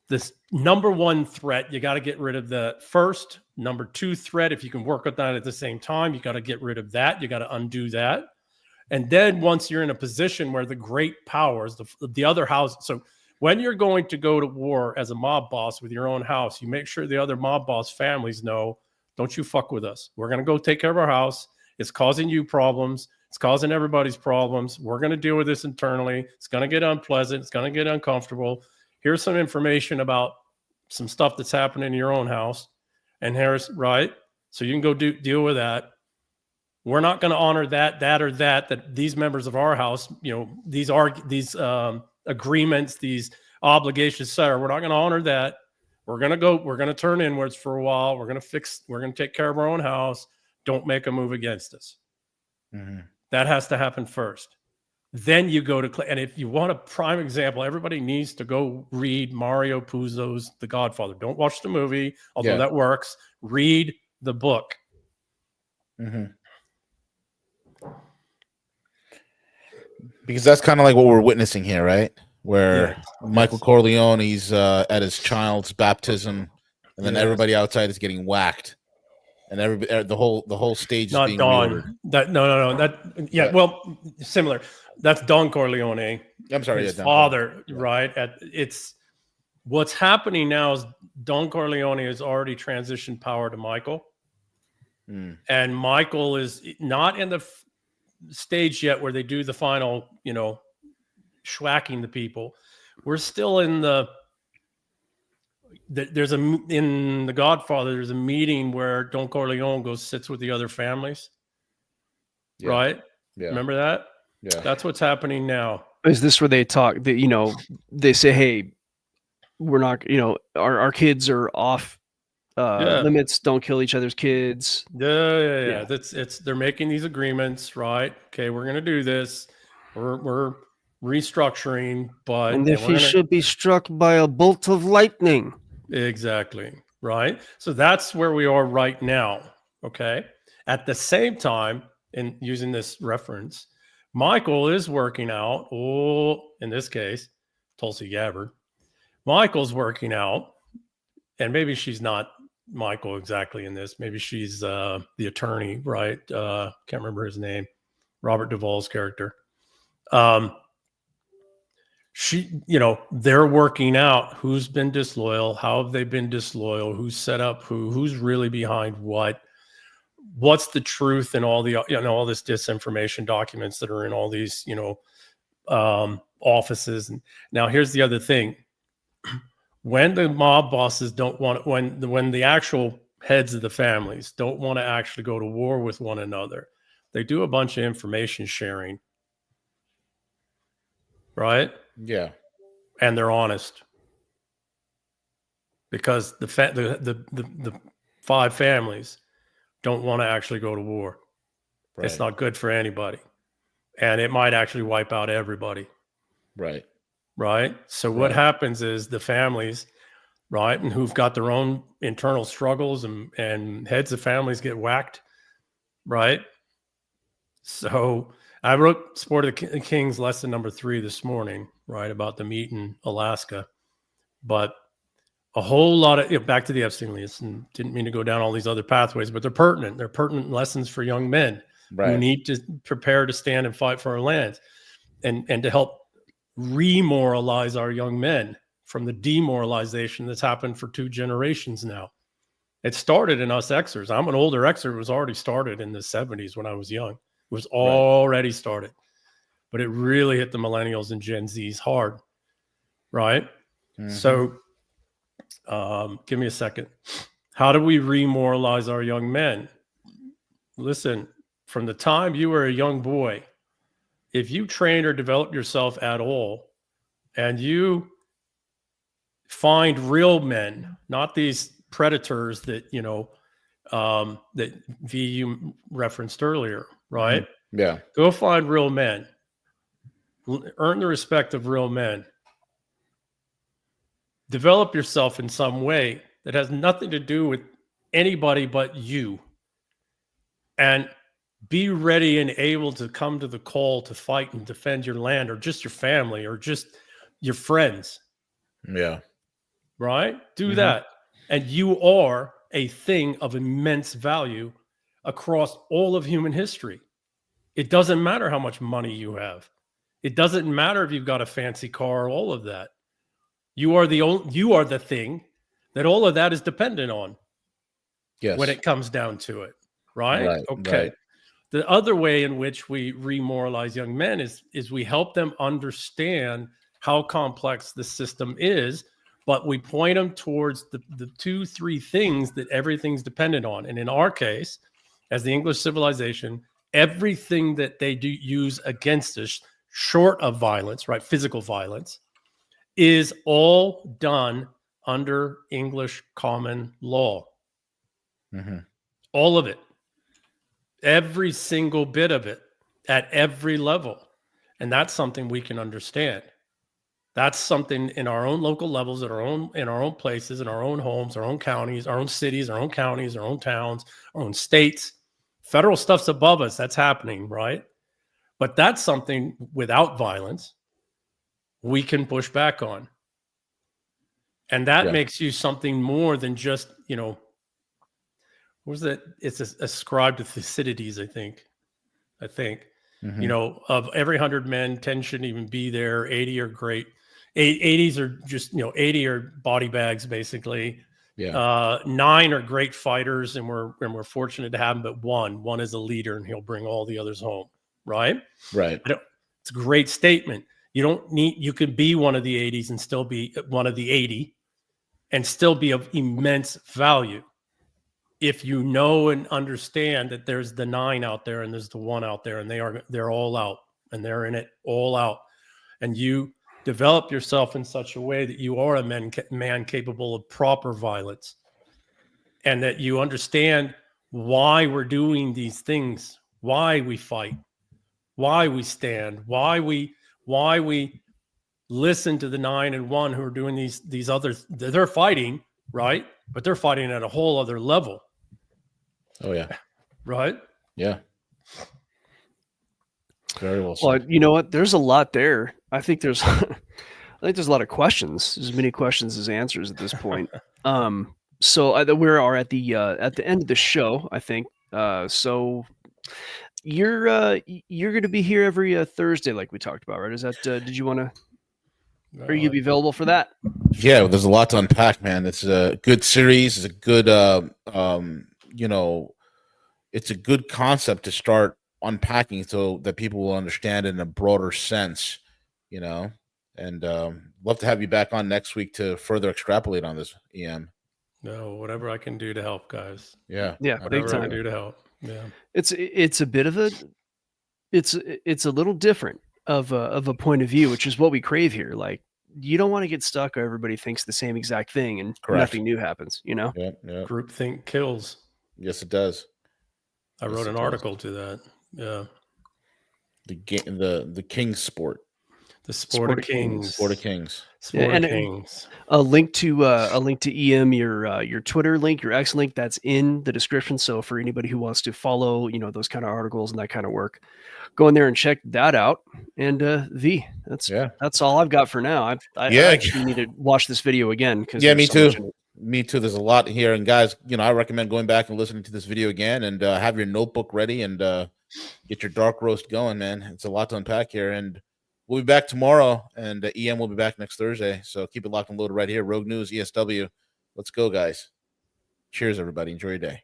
B: this number one threat. You got to get rid of the first. Number two threat, if you can work with that at the same time, you got to get rid of that. You got to undo that. And then once you're in a position where the great powers, the other house, so when you're going to go to war as a mob boss with your own house, you make sure the other mob boss families know, don't you fuck with us. We're going to go take care of our house. It's causing you problems. It's causing everybody's problems. We're going to deal with this internally. It's going to get unpleasant. It's going to get uncomfortable. Here's some information about some stuff that's happening in your own house. And here's, right? So you can go deal with that. We're not going to honor that these members of our house, these agreements, these obligations, etc. We're not going to honor that. We're going to turn inwards for a while. We're going to take care of our own house. Don't make a move against us. That has to happen first. Then you go to, and if you want a prime example, everybody needs to go read Mario Puzo's The Godfather. Don't watch the movie, although that works. Read the book.
C: Because that's kind of like what we're witnessing here, right? Where Michael Corleone's at his child's baptism, and then everybody outside is getting whacked, and the whole stage is being reordered.
B: Well, similar. That's Don Corleone.
C: I'm sorry,
B: his father, right? It's what's happening now is Don Corleone has already transitioned power to Michael, and Michael is not in the stage yet where they do the final, schwacking the people. We're still in in The Godfather, there's a meeting where Don Corleone sits with the other families. Right? Yeah. Remember that? Yeah. That's what's happening now.
A: Is this where they talk that, they say, hey, we're not, our kids are off limits, don't kill each other's kids.
B: Yeah. They're making these agreements, right? Okay, we're gonna do this. We're restructuring, but
A: and if he should be struck by a bolt of lightning.
B: Exactly. Right. So that's where we are right now. Okay. At the same time, in using this reference, Michael is working out. In this case, Tulsi Gabbard. Michael's working out, and maybe she's not Michael exactly in this. Maybe she's the attorney, right? Can't remember his name. Robert Duvall's character. They're working out who's been disloyal, how have they been disloyal, who's set up who's really behind what's the truth in all the all this disinformation documents that are in all these offices. And now here's the other thing. When the mob bosses don't want, when the actual heads of the families don't want to actually go to war with one another, they do a bunch of information sharing, right?
C: Yeah,
B: and they're honest because the five families don't want to actually go to war. Right. It's not good for anybody, and it might actually wipe out everybody.
C: Right.
B: So what happens is the families, right, and who've got their own internal struggles and heads of families get whacked, right? So I wrote Sport of the Kings lesson number 3 this morning, right, about the meet in Alaska. But a whole lot of, back to the Epstein lesson, didn't mean to go down all these other pathways, but they're pertinent. They're pertinent lessons for young men who need to prepare to stand and fight for our lands and to help remoralize our young men from the demoralization that's happened for 2 generations now. It started in us Xers. I'm an older Xer. It was already started in the 70s when I was young. It was already started. But it really hit the millennials and Gen Zs hard. Right? Mm-hmm. So give me a second. How do we remoralize our young men? Listen, from the time you were a young boy, if you train or develop yourself at all, and you Find real men, not these predators that, that you referenced earlier, right?
E: Mm-hmm. Yeah.
B: Go find real men. Earn the respect of real men. Develop yourself in some way that has nothing to do with anybody but you. And be ready and able to come to the call to fight and defend your land, or just your family, or just your friends.
E: Yeah.
B: Right? Do that. And you are a thing of immense value across all of human history. It doesn't matter how much money you have. It doesn't matter if you've got a fancy car, all of that. You are the thing that all of that is dependent on.
E: Yes.
B: When it comes down to it. Right?
E: Right.
B: Okay.
E: Right.
B: The other way in which we remoralize young men is we help them understand how complex the system is, but we point them towards the 2-3 things that everything's dependent on. And in our case, as the English civilization, everything that they do use against us, short of violence, right, physical violence, is all done under English common law. All of it. Every single bit of it, at every level. And that's something we can understand. That's something in our own local levels, in our own places, in our own homes, our own counties, our own cities, our own counties, our own towns, our own states. Federal stuff's above us. That's happening, right? But that's something without violence we can push back on. And that makes you something more than just, what was that? It's ascribed to Thucydides, I think. Of every 100 men, 10 shouldn't even be there. 80 are great. 80s are just, 80 are body bags, basically.
E: Yeah.
B: 9 are great fighters, and we're fortunate to have them, but one is a leader, and he'll bring all the others home. Right.
E: Right.
B: It's a great statement. You could be one of the 80s and still be one of the 80 and still be of immense value. If you know and understand that there's the 9 out there and there's the 1 out there, and they're all out, and they're in it all out, and you develop yourself in such a way that you are a man capable of proper violence, and that you understand why we're doing these things, why we fight, why we stand, why we listen to the 9 and 1 who are doing these others. They're fighting, right? But they're fighting at a whole other level.
E: Oh yeah.
B: Right?
E: Yeah. Very well said.
A: Well, you know what? There's a lot there. I think there's a lot of questions. There's as many questions as answers at this point. So we are at the end of the show, I think. So you're going to be here every Thursday, like we talked about, right? Is that? Did you want to? Are you be available for that?
E: Yeah, there's a lot to unpack, man. It's a good series. It's a good, it's a good concept to start unpacking so that people will understand it in a broader sense, and love to have you back on next week to further extrapolate on this, EM.
B: No, whatever I can do to help, guys.
E: Yeah.
B: Whatever I can do to help. Yeah.
A: It's a bit of it's a little different of a point of view, which is what we crave here. Like, you don't want to get stuck where everybody thinks the same exact thing and nothing new happens,
E: Yeah.
B: Groupthink kills.
E: Yes, it does.
B: I wrote an article to that. Yeah.
E: The King's Sport.
B: The Sport of Kings.
E: Sport of Kings.
B: Sport of Kings.
A: A link to EM, your Twitter link, your X link, that's in the description. So for anybody who wants to follow, those kind of articles and that kind of work, go in there and check that out. And that's all I've got for now. I actually need to watch this video again because
E: me too. Me too. There's a lot here, and guys, I recommend going back and listening to this video again, and have your notebook ready and get your dark roast going, man. It's a lot to unpack here, and we'll be back tomorrow, and EM will be back next Thursday. So keep it locked and loaded right here. Rogue News, ESW. Let's go, guys. Cheers, everybody. Enjoy your day.